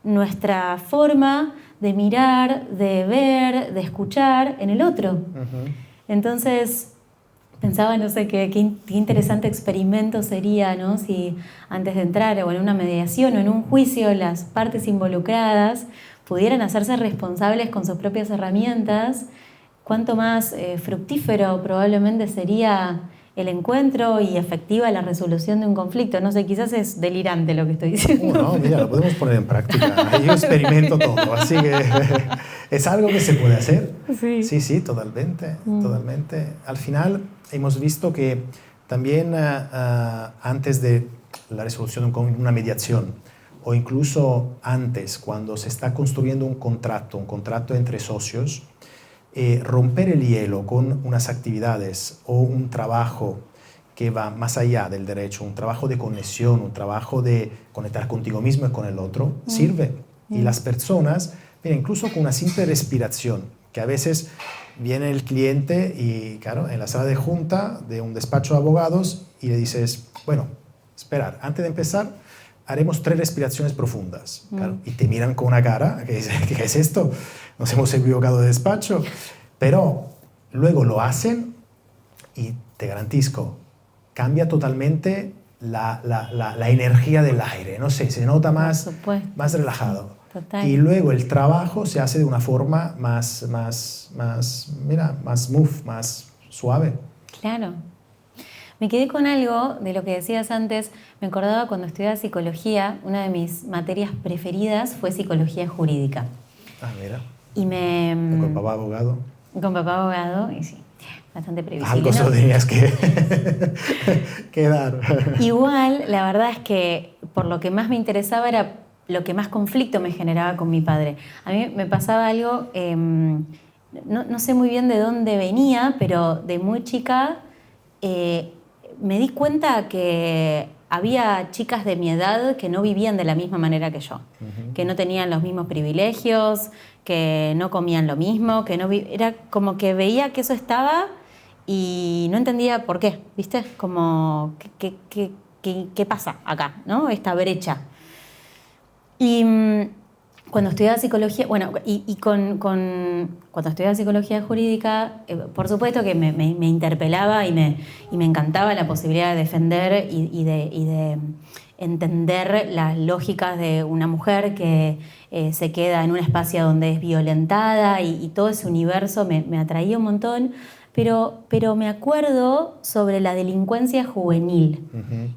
nuestra forma de mirar, de ver, de escuchar en el otro. Entonces, Pensaba, no sé, qué interesante experimento sería, ¿no? Si antes de entrar o en una mediación o en un juicio las partes involucradas pudieran hacerse responsables con sus propias herramientas, cuánto más fructífero probablemente sería el encuentro y efectiva la resolución de un conflicto. No sé, quizás es delirante lo que estoy diciendo. No, mira, lo podemos poner en práctica. Yo experimento todo, así que es algo que se puede hacer. Sí. Sí, sí, totalmente, totalmente. Al final hemos visto que también antes de la resolución de una mediación, o incluso antes, cuando se está construyendo un contrato entre socios, romper el hielo con unas actividades o un trabajo que va más allá del derecho, un trabajo de conexión, un trabajo de conectar contigo mismo y con el otro, sirve. Y las personas, mira, incluso con una simple respiración, que a veces viene el cliente y, claro, en la sala de junta de un despacho de abogados y le dices, bueno, esperar, antes de empezar, haremos 3 respiraciones profundas. Claro, y te miran con una cara que dice, ¿qué es esto? Nos hemos equivocado de despacho. Pero luego lo hacen y te garantizo, cambia totalmente la energía del aire. No sé, se nota más relajado. Total. Y luego el trabajo se hace de una forma más smooth, más suave. Claro. Me quedé con algo de lo que decías antes. Me acordaba cuando estudiaba psicología, una de mis materias preferidas fue psicología jurídica. Ah, mira. Y Con papá abogado. Con papá abogado, y sí, bastante previsible. Algo solo tenías que dar. Igual, la verdad es que por lo que más me interesaba era lo que más conflicto me generaba con mi padre. A mí me pasaba algo, no sé muy bien de dónde venía, pero de muy chica me di cuenta que había chicas de mi edad que no vivían de la misma manera que yo, que no tenían los mismos privilegios, que no comían lo mismo, que no era como que veía que eso estaba y no entendía por qué, ¿viste? Como, ¿qué pasa acá, ¿no? Esta brecha. Y cuando estudiaba psicología, bueno, cuando estudiaba psicología jurídica, por supuesto que me interpelaba y me encantaba la posibilidad de defender y de entender las lógicas de una mujer que se queda en un espacio donde es violentada y todo ese universo me atraía un montón, pero me acuerdo sobre la delincuencia juvenil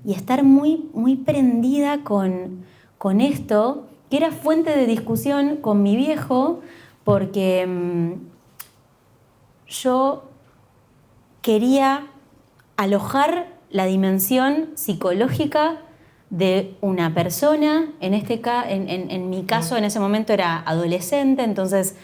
y estar muy, muy prendida con esto, que era fuente de discusión con mi viejo, porque yo quería alojar la dimensión psicológica de una persona, en mi caso en ese momento era adolescente, entonces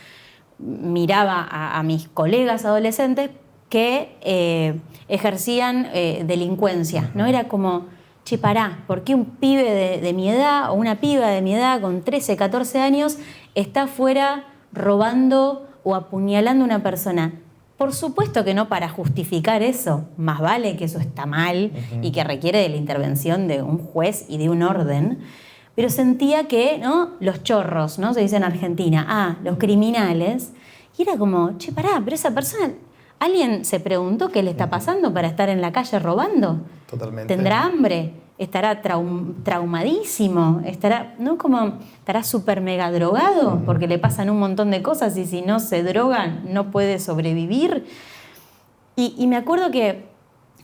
miraba a mis colegas adolescentes que ejercían delincuencia, ¿no? Era como, che, pará, ¿por qué un pibe de mi edad o una piba de mi edad con 13, 14 años está afuera robando o apuñalando a una persona? Por supuesto que no para justificar eso, más vale que eso está mal y que requiere de la intervención de un juez y de un orden, pero sentía que, ¿no? Los chorros, ¿no? Se dice en Argentina, los criminales, y era como, che, pará, pero esa persona, ¿alguien se preguntó qué le está pasando para estar en la calle robando? Totalmente. ¿Tendrá hambre? ¿Estará traumadísimo? ¿Estará súper mega drogado? Porque le pasan un montón de cosas y si no se droga no puede sobrevivir. Y me acuerdo que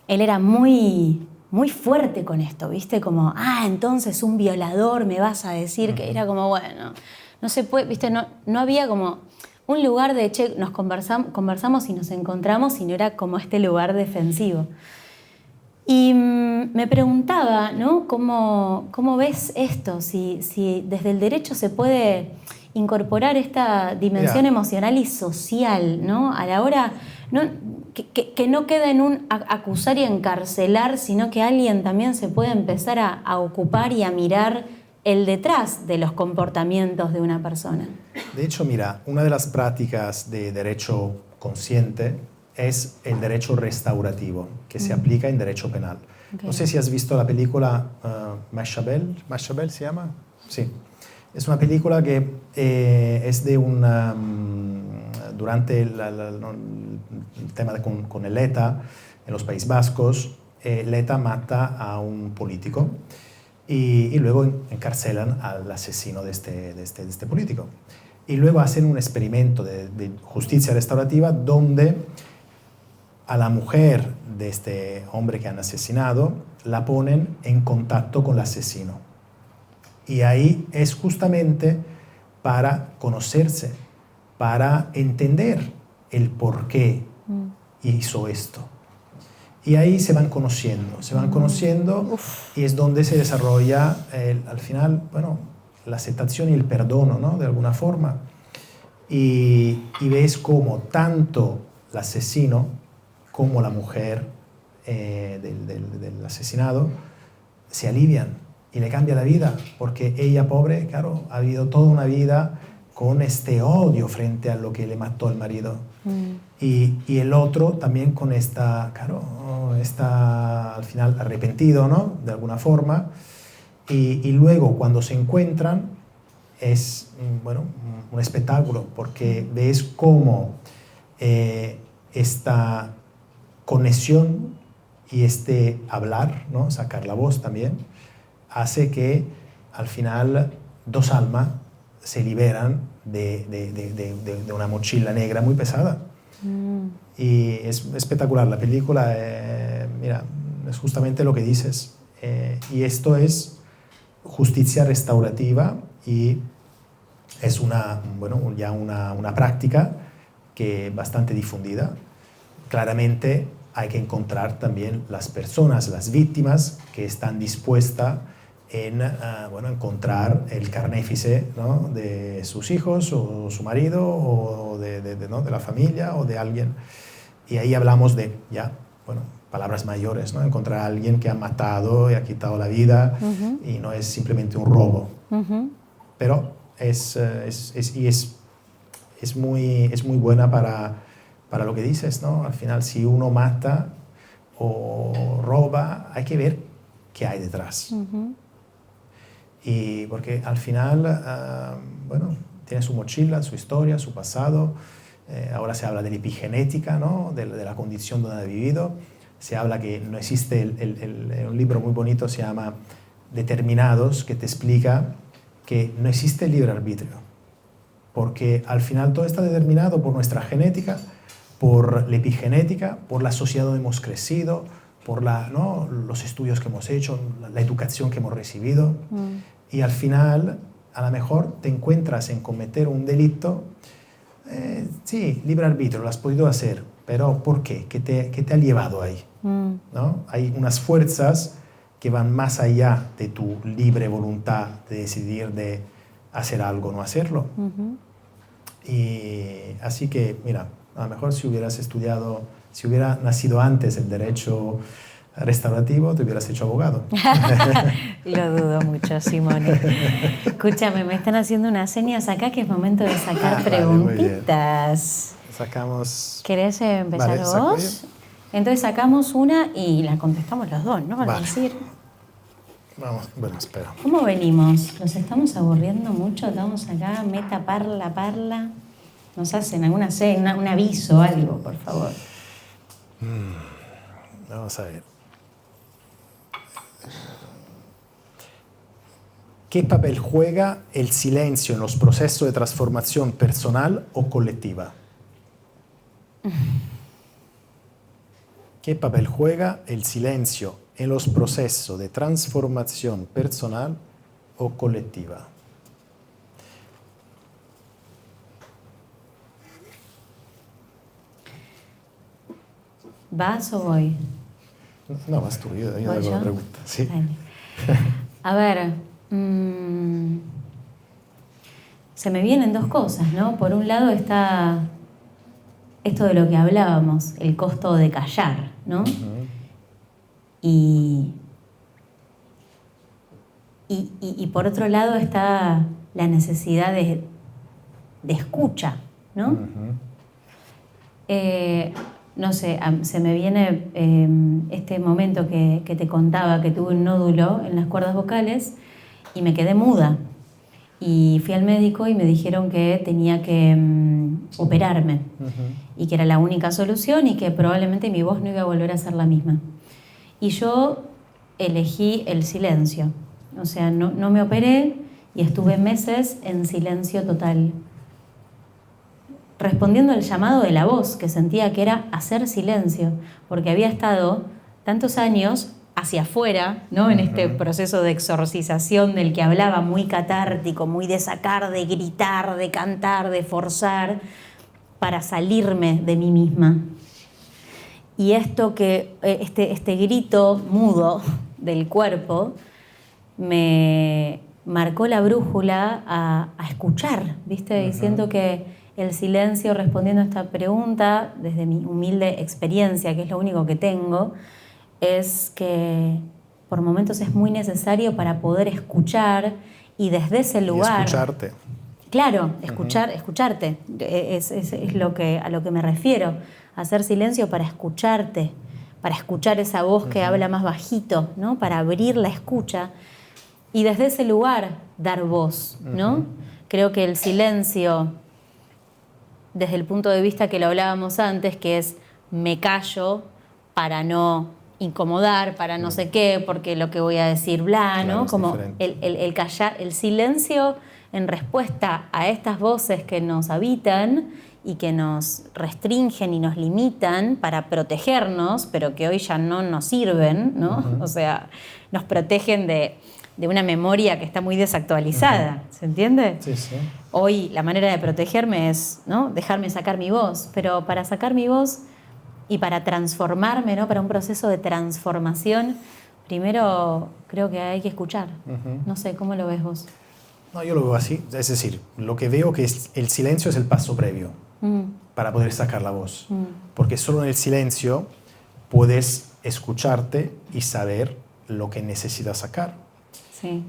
él era muy, muy fuerte con esto, ¿viste? Como, entonces un violador me vas a decir que era como, bueno, no se puede, ¿viste? No había como un lugar de, che, nos conversamos y nos encontramos, sino era como este lugar defensivo. Y me preguntaba, ¿no? ¿Cómo ves esto? Si desde el derecho se puede incorporar esta dimensión emocional y social, ¿no? A la hora, ¿no? Que no queda en un acusar y encarcelar, sino que alguien también se puede empezar a ocupar y a mirar el detrás de los comportamientos de una persona. De hecho, mira, una de las prácticas de derecho consciente es el derecho restaurativo, que se aplica en derecho penal. Okay. No sé si has visto la película Mashabel. ¿Mashabel se llama? Sí. Es una película que es de durante el tema con el ETA, en los Países Vascos, l'ETA mata a un político y luego encarcelan al asesino de este político. Y luego hacen un experimento de justicia restaurativa donde a la mujer de este hombre que han asesinado la ponen en contacto con el asesino. Y ahí es justamente para conocerse, para entender el por qué hizo esto. Y ahí se van conociendo y es donde se desarrolla al final, bueno, la aceptación y el perdono, ¿no? De alguna forma. Y ves cómo tanto el asesino como la mujer del asesinado se alivian y le cambia la vida, porque ella, pobre, claro, ha vivido toda una vida con este odio frente a lo que le mató al marido. Y el otro también con esta, claro, está al final arrepentido, ¿no? De alguna forma. Y luego cuando se encuentran es, bueno, un espectáculo, porque ves cómo esta conexión y este hablar, ¿no? Sacar la voz también, hace que al final dos almas se liberan de una mochila negra muy pesada. Y es espectacular la película. Mira, es justamente lo que dices. Y esto es justicia restaurativa y es ya una práctica que es bastante difundida. Claramente hay que encontrar también las personas, las víctimas que están dispuestas en encontrar el carnéfice, ¿no? De sus hijos o su marido o ¿no? de la familia o de alguien. Y ahí hablamos de palabras mayores, ¿no? Encontrar a alguien que ha matado y ha quitado la vida y no es simplemente un robo. Pero es muy buena para lo que dices, ¿no? Al final, si uno mata o roba, hay que ver qué hay detrás. Y porque al final, tiene su mochila, su historia, su pasado. Ahora se habla de la epigenética, ¿no? de la condición donde ha vivido. Se habla que no existe, un libro muy bonito se llama Determinados, que te explica que no existe el libre arbitrio. Porque al final todo está determinado por nuestra genética, por la epigenética, por la sociedad donde hemos crecido, por los estudios que hemos hecho, la educación que hemos recibido. Y al final, a lo mejor te encuentras en cometer un delito. Sí, libre arbitrio, lo has podido hacer, pero ¿por qué? ¿Qué te ha llevado ahí? ¿No? Hay unas fuerzas que van más allá de tu libre voluntad de decidir de hacer algo o no hacerlo. Y así que, mira, a lo mejor si hubieras estudiado, si hubiera nacido antes el derecho restaurativo, te hubieras hecho abogado. Lo dudo mucho, Simone. Escúchame, me están haciendo unas señas acá que es momento de sacar preguntitas. Vale, sacamos... ¿Querés empezar vos? Entonces sacamos una y la contestamos los dos, ¿no? Vale. Decir, vamos, espera. ¿cómo venimos? ¿Nos estamos aburriendo mucho? ¿Estamos acá, meta, parla? ¿Nos hacen alguna seña, un aviso, algo, por favor? Vamos a ver. ¿Qué papel juega el silencio en los procesos de transformación personal o colectiva? ¿Qué papel juega el silencio en los procesos de transformación personal o colectiva? ¿Vas o voy? No, vas tú, yo hago la pregunta. Sí. A ver, se me vienen dos cosas, ¿no? Por un lado está esto de lo que hablábamos, el costo de callar, ¿no? Y por otro lado está la necesidad de escucha, ¿no? No sé, se me viene este momento que te contaba, que tuve un nódulo en las cuerdas vocales y me quedé muda. y fui al médico y me dijeron que tenía que operarme y que era la única solución y que probablemente mi voz no iba a volver a ser la misma. Y yo elegí el silencio, o sea, no me operé y estuve meses en silencio total, respondiendo al llamado de la voz, que sentía que era hacer silencio, porque había estado tantos años hacia afuera, ¿no? En este proceso de exorcización del que hablaba, muy catártico, muy de sacar, de gritar, de cantar, de forzar, para salirme de mí misma. Y esto que, este grito mudo del cuerpo me marcó la brújula a escuchar, ¿viste? Y siento que el silencio, respondiendo a esta pregunta, desde mi humilde experiencia, que es lo único que tengo, es que por momentos es muy necesario para poder escuchar y desde ese lugar... Y escucharte. Claro, escucharte, es lo que, a lo que me refiero, hacer silencio para escucharte, para escuchar esa voz que habla más bajito, ¿no? Para abrir la escucha y desde ese lugar dar voz, ¿no? Creo que el silencio, desde el punto de vista que lo hablábamos antes, que es me callo para no incomodar, para no sé qué, porque lo que voy a decir bla, ¿no? Claro, como el callar, el silencio en respuesta a estas voces que nos habitan y que nos restringen y nos limitan para protegernos, pero que hoy ya no nos sirven, ¿no? O sea, nos protegen de una memoria que está muy desactualizada, ¿se entiende? Sí, sí. Hoy la manera de protegerme es, ¿no? Dejarme sacar mi voz, pero para sacar mi voz y para transformarme, ¿no? Para un proceso de transformación, primero creo que hay que escuchar. No sé, ¿cómo lo ves vos? No, yo lo veo así. Es decir, lo que veo que es el silencio es el paso previo para poder sacar la voz. Porque solo en el silencio puedes escucharte y saber lo que necesitas sacar. Sí.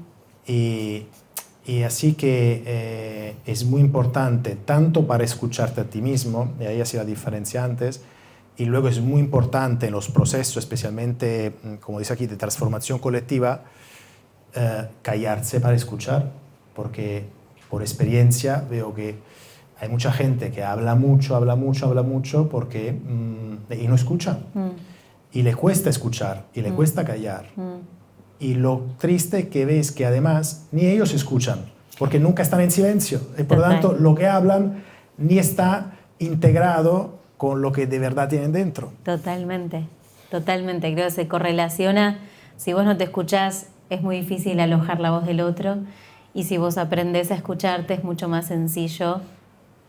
Y así que es muy importante tanto para escucharte a ti mismo, y ahí hacía la diferencia antes, y luego es muy importante en los procesos, especialmente, como dice aquí, de transformación colectiva, callarse para escuchar, porque por experiencia veo que hay mucha gente que habla mucho porque, y no escucha. Y le cuesta escuchar, y le cuesta callar. Y lo triste que ves que además ni ellos escuchan, porque nunca están en silencio. Y por lo tanto, lo que hablan ni está integrado con lo que de verdad tienen dentro. Totalmente, totalmente. Creo que se correlaciona. Si vos no te escuchás, es muy difícil alojar la voz del otro. Y si vos aprendés a escucharte, es mucho más sencillo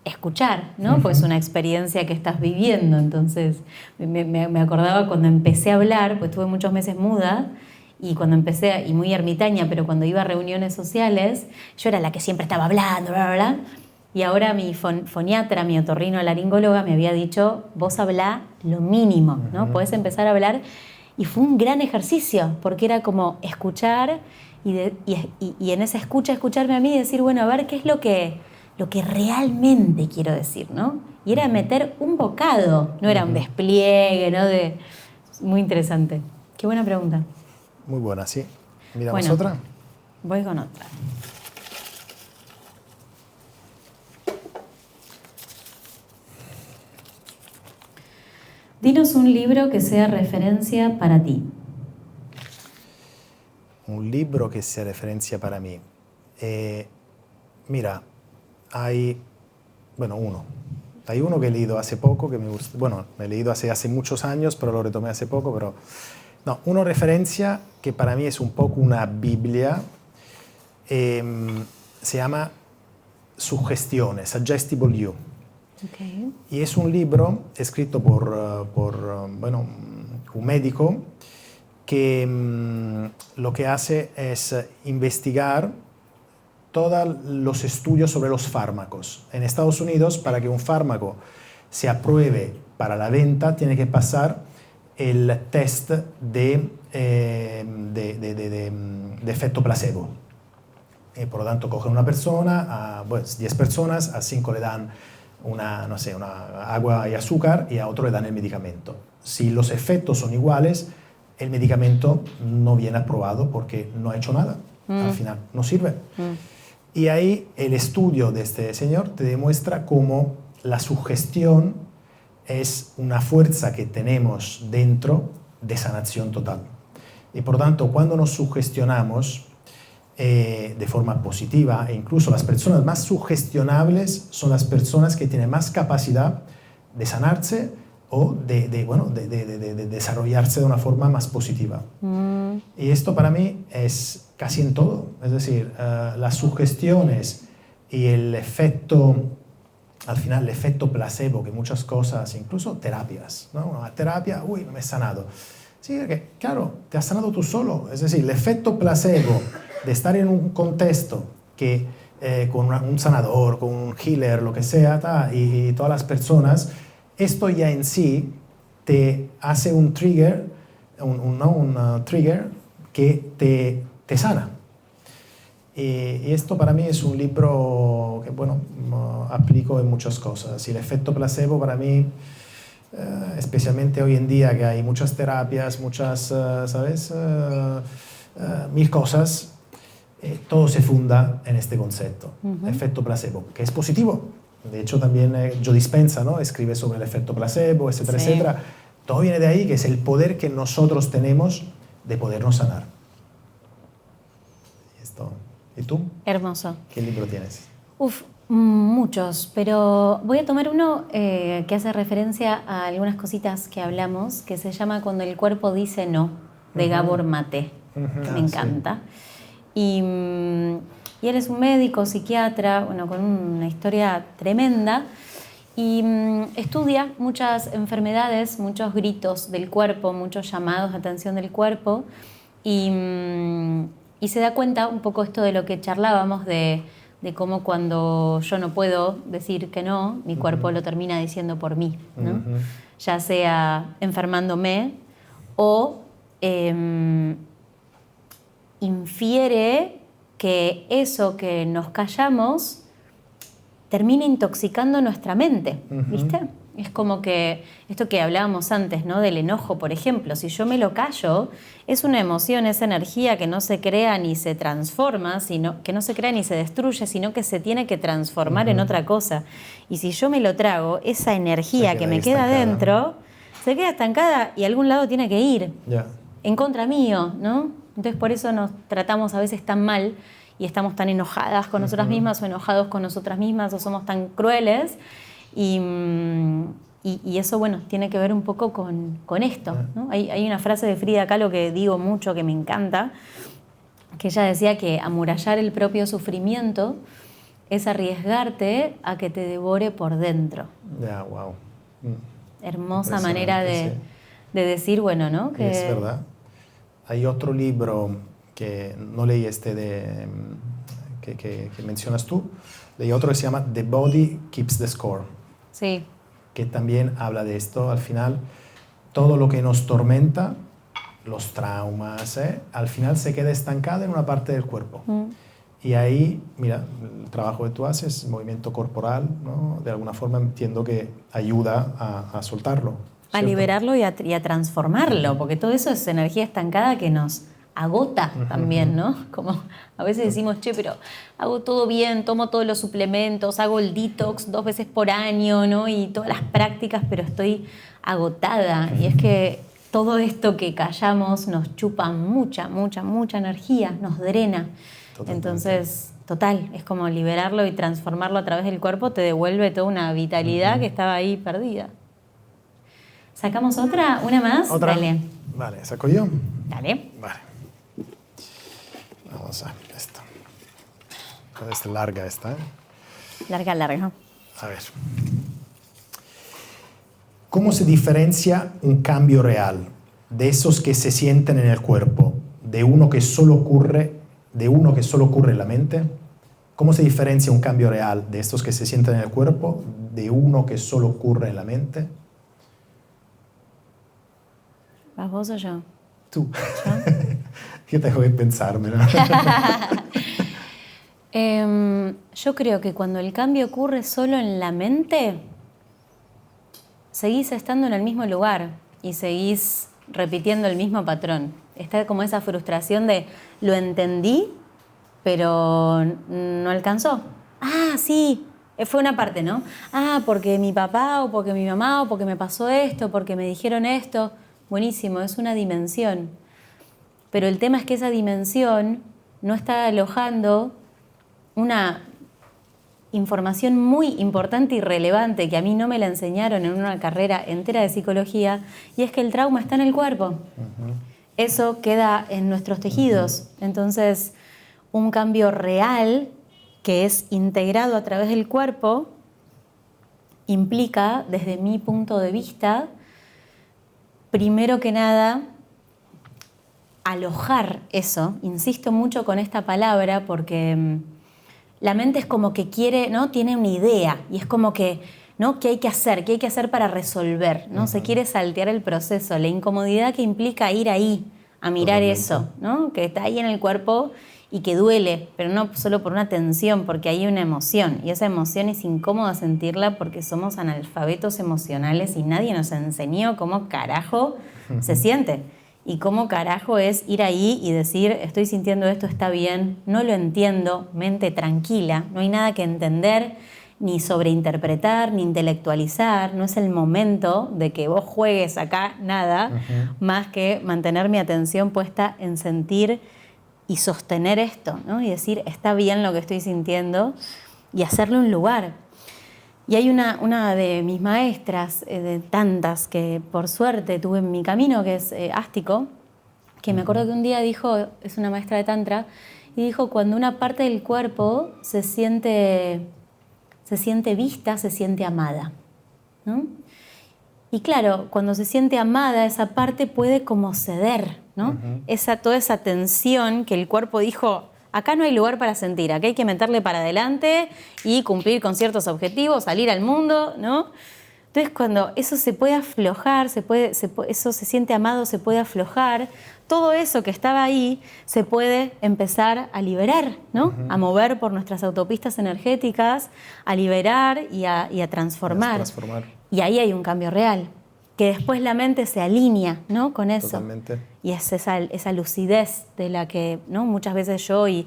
escuchar, ¿no? Pues es una experiencia que estás viviendo. Entonces, me acordaba cuando empecé a hablar, pues tuve muchos meses muda, y cuando empecé, y muy ermitaña, pero cuando iba a reuniones sociales, yo era la que siempre estaba hablando, bla, bla, bla. Y ahora mi foniatra, mi otorrinolaringóloga, me había dicho, vos hablá lo mínimo, ¿no? Podés empezar a hablar. Y fue un gran ejercicio, porque era como escuchar y en esa escucharme a mí y decir, bueno, a ver qué es lo que realmente quiero decir, ¿no? Y era meter un bocado, no era un despliegue, ¿no? Muy interesante. Qué buena pregunta. Muy buena, sí. ¿Miramos bueno, otra? Voy con otra. Dinos un libro que sea referencia para ti. Un libro que sea referencia para mí. Mira, hay uno. Hay uno que he leído hace poco, que me gusta. Bueno, he leído hace muchos años, pero lo retomé hace poco. Pero no, una referencia que para mí es un poco una Biblia. Se llama Sugestione, Suggestible You. Okay. Y es un libro escrito por un médico que lo que hace es investigar todos los estudios sobre los fármacos. En Estados Unidos, para que un fármaco se apruebe para la venta, tiene que pasar el test de efecto placebo. Por lo tanto, cogen una persona, 10 personas, a 5 le dan una agua y azúcar y a otro le dan el medicamento. Si los efectos son iguales, el medicamento no viene aprobado porque no ha hecho nada. Al final no sirve. Y ahí el estudio de este señor te demuestra cómo la sugestión es una fuerza que tenemos dentro de sanación total. Y por tanto, cuando nos sugestionamos de forma positiva, e incluso las personas más sugestionables son las personas que tienen más capacidad de sanarse o de desarrollarse de una forma más positiva. Y esto para mí es casi en todo. Es decir, las sugestiones y el efecto, al final el efecto placebo, que muchas cosas, incluso terapias, ¿no? Una terapia, uy, me he sanado. Sí, que, claro, te has sanado tú solo. Es decir, el efecto placebo de estar en un contexto que, con un sanador, con un healer, lo que sea, y todas las personas, esto ya en sí te hace un trigger, un trigger que te sana. Y esto para mí es un libro que, bueno, aplico en muchas cosas. Y el efecto placebo para mí, especialmente hoy en día que hay muchas terapias, muchas, ¿sabes? Mil cosas, todo se funda en este concepto, efecto placebo, que es positivo. De hecho, también Joe Dispenza, ¿no? Escribe sobre el efecto placebo, etcétera, Sí. etcétera. Todo viene de ahí, que es el poder que nosotros tenemos de podernos sanar. Esto. ¿Y tú? Hermoso. ¿Qué libro tienes? Uf, muchos, pero voy a tomar uno que hace referencia a algunas cositas que hablamos, que se llama Cuando el cuerpo dice no, de Gabor Mate, que me encanta. Sí. Y él es un médico, psiquiatra, bueno, con una historia tremenda, y estudia muchas enfermedades, muchos gritos del cuerpo, muchos llamados de atención del cuerpo, y se da cuenta un poco esto de lo que charlábamos de cómo cuando yo no puedo decir que no, mi cuerpo lo termina diciendo por mí, ¿no? Ya sea enfermándome o infiere que eso que nos callamos termina intoxicando nuestra mente, ¿viste? Es como que esto que hablábamos antes, ¿no? Del enojo, por ejemplo. Si yo me lo callo, es una emoción, esa energía que no se crea ni se transforma, que no se crea ni se destruye, sino que se tiene que transformar en otra cosa. Y si yo me lo trago, esa energía que me queda adentro se queda estancada y a algún lado tiene que ir. En contra mío, ¿no? Entonces por eso nos tratamos a veces tan mal y estamos tan enojadas con nosotras mismas o enojados con nosotras mismas o somos tan crueles. Y eso, bueno, tiene que ver un poco con esto, ¿no? Hay una frase de Frida Kahlo que digo mucho, que me encanta, que ella decía que amurallar el propio sufrimiento es arriesgarte a que te devore por dentro. Wow. Hermosa manera de decir, bueno, ¿no? Que es verdad. Hay otro libro que no leí que mencionas tú, leí otro que se llama The Body Keeps the Score. Sí. Que también habla de esto. Al final, todo lo que nos tormenta, los traumas, al final se queda estancado en una parte del cuerpo. Y ahí, mira, el trabajo que tú haces, movimiento corporal, ¿no? De alguna forma entiendo que ayuda a soltarlo, ¿cierto? A liberarlo y a transformarlo, porque todo eso es energía estancada que nos agota también, ¿no? Como a veces decimos, che, pero hago todo bien, tomo todos los suplementos, hago el detox 2 veces por año, ¿no? Y todas las prácticas, pero estoy agotada. Y es que todo esto que callamos nos chupa mucha energía, nos drena. Totalmente. Entonces, total, es como liberarlo y transformarlo a través del cuerpo te devuelve toda una vitalidad que estaba ahí perdida. ¿Sacamos otra? ¿Una más? ¿Otra? Dale. Vale, ¿saco yo? Dale. Vale. Vamos a esto. Es larga esta, ¿eh? Larga. A ver. ¿Cómo se diferencia un cambio real de esos que se sienten en el cuerpo, de uno que solo ocurre en la mente? ¿Cómo se diferencia un cambio real de estos que se sienten en el cuerpo, de uno que solo ocurre en la mente? ¿Vas vos o yo? Tú. Yo tengo que pensarme, ¿no? Yo creo que cuando el cambio ocurre solo en la mente, seguís estando en el mismo lugar y seguís repitiendo el mismo patrón. Está como esa frustración de lo entendí, pero no alcanzó. Ah, sí, fue una parte, ¿no? Ah, porque mi papá o porque mi mamá o porque me pasó esto, porque me dijeron esto. Buenísimo, es una dimensión. Pero el tema es que esa dimensión no está alojando una información muy importante y relevante que a mí no me la enseñaron en una carrera entera de psicología, y es que el trauma está en el cuerpo. Eso queda en nuestros tejidos. Entonces, un cambio real que es integrado a través del cuerpo implica, desde mi punto de vista, primero que nada, alojar eso. Insisto mucho con esta palabra porque la mente es como que quiere, ¿no? Tiene una idea y es como que, ¿no? ¿Qué hay que hacer? ¿Qué hay que hacer para resolver? ¿No? Se quiere saltear el proceso, la incomodidad que implica ir ahí a mirar eso, ¿no? Que está ahí en el cuerpo y que duele, pero no solo por una tensión, porque hay una emoción y esa emoción es incómoda sentirla porque somos analfabetos emocionales y nadie nos enseñó cómo carajo se siente. Y cómo carajo es ir ahí y decir, estoy sintiendo esto, está bien, no lo entiendo, mente tranquila, no hay nada que entender, ni sobreinterpretar, ni intelectualizar, no es el momento de que vos juegues acá nada, más que mantener mi atención puesta en sentir y sostener esto, ¿no? Y decir, está bien lo que estoy sintiendo, y hacerle un lugar. Y hay una de mis maestras, de tantas que por suerte tuve en mi camino, que es Ástico, que me acuerdo que un día dijo, es una maestra de Tantra, y dijo, cuando una parte del cuerpo se siente vista, se siente amada, ¿no? Y claro, cuando se siente amada, esa parte puede como ceder, ¿no? Toda esa tensión que el cuerpo dijo, acá no hay lugar para sentir, acá hay que meterle para adelante y cumplir con ciertos objetivos, salir al mundo, ¿no? Entonces, cuando eso se puede aflojar, eso se siente amado, se puede aflojar, todo eso que estaba ahí se puede empezar a liberar, ¿no? A mover por nuestras autopistas energéticas, a liberar y a transformar. Y ahí hay un cambio real, que después la mente se alinea, ¿no? Con eso. Totalmente. Y es esa lucidez de la que, ¿no? Muchas veces yo y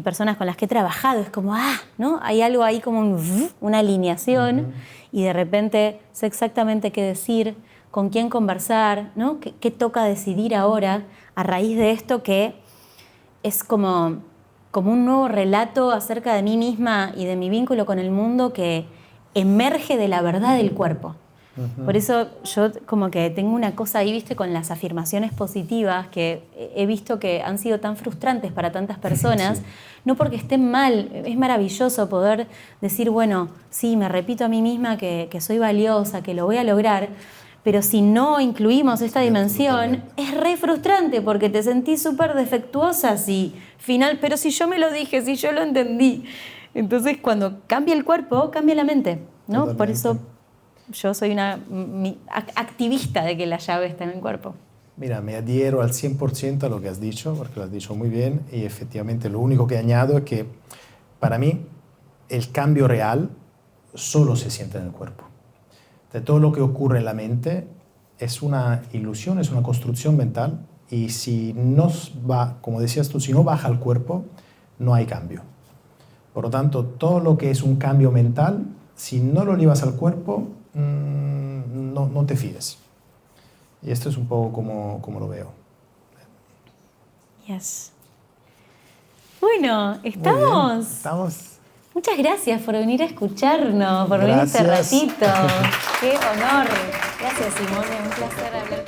personas con las que he trabajado, es como, ¿no? Hay algo ahí como una alineación y de repente sé exactamente qué decir, con quién conversar, ¿no? ¿Qué toca decidir ahora a raíz de esto que es como un nuevo relato acerca de mí misma y de mi vínculo con el mundo que emerge de la verdad del cuerpo? Por eso yo como que tengo una cosa ahí, viste, con las afirmaciones positivas que he visto que han sido tan frustrantes para tantas personas, no porque estén mal, es maravilloso poder decir, bueno, sí, me repito a mí misma que soy valiosa, que lo voy a lograr, pero si no incluimos esta dimensión, es re frustrante porque te sentís súper defectuosa, pero si yo me lo dije, si yo lo entendí. Entonces cuando cambia el cuerpo, cambia la mente, ¿no? Totalmente. Por eso yo soy una activista de que la llave está en el cuerpo. Mira, me adhiero al 100% a lo que has dicho, porque lo has dicho muy bien, y efectivamente lo único que añado es que para mí el cambio real solo se siente en el cuerpo. De todo lo que ocurre en la mente es una ilusión, es una construcción mental, y si no va, como decías tú, si no baja al cuerpo, no hay cambio. Por lo tanto, todo lo que es un cambio mental, si no lo llevas al cuerpo, no te fíes. Y esto es un poco como lo veo. Yes. Bueno, estamos. Muchas gracias por venir a escucharnos, por venir este ratito. Qué honor. Gracias, Simone. Un placer hablar.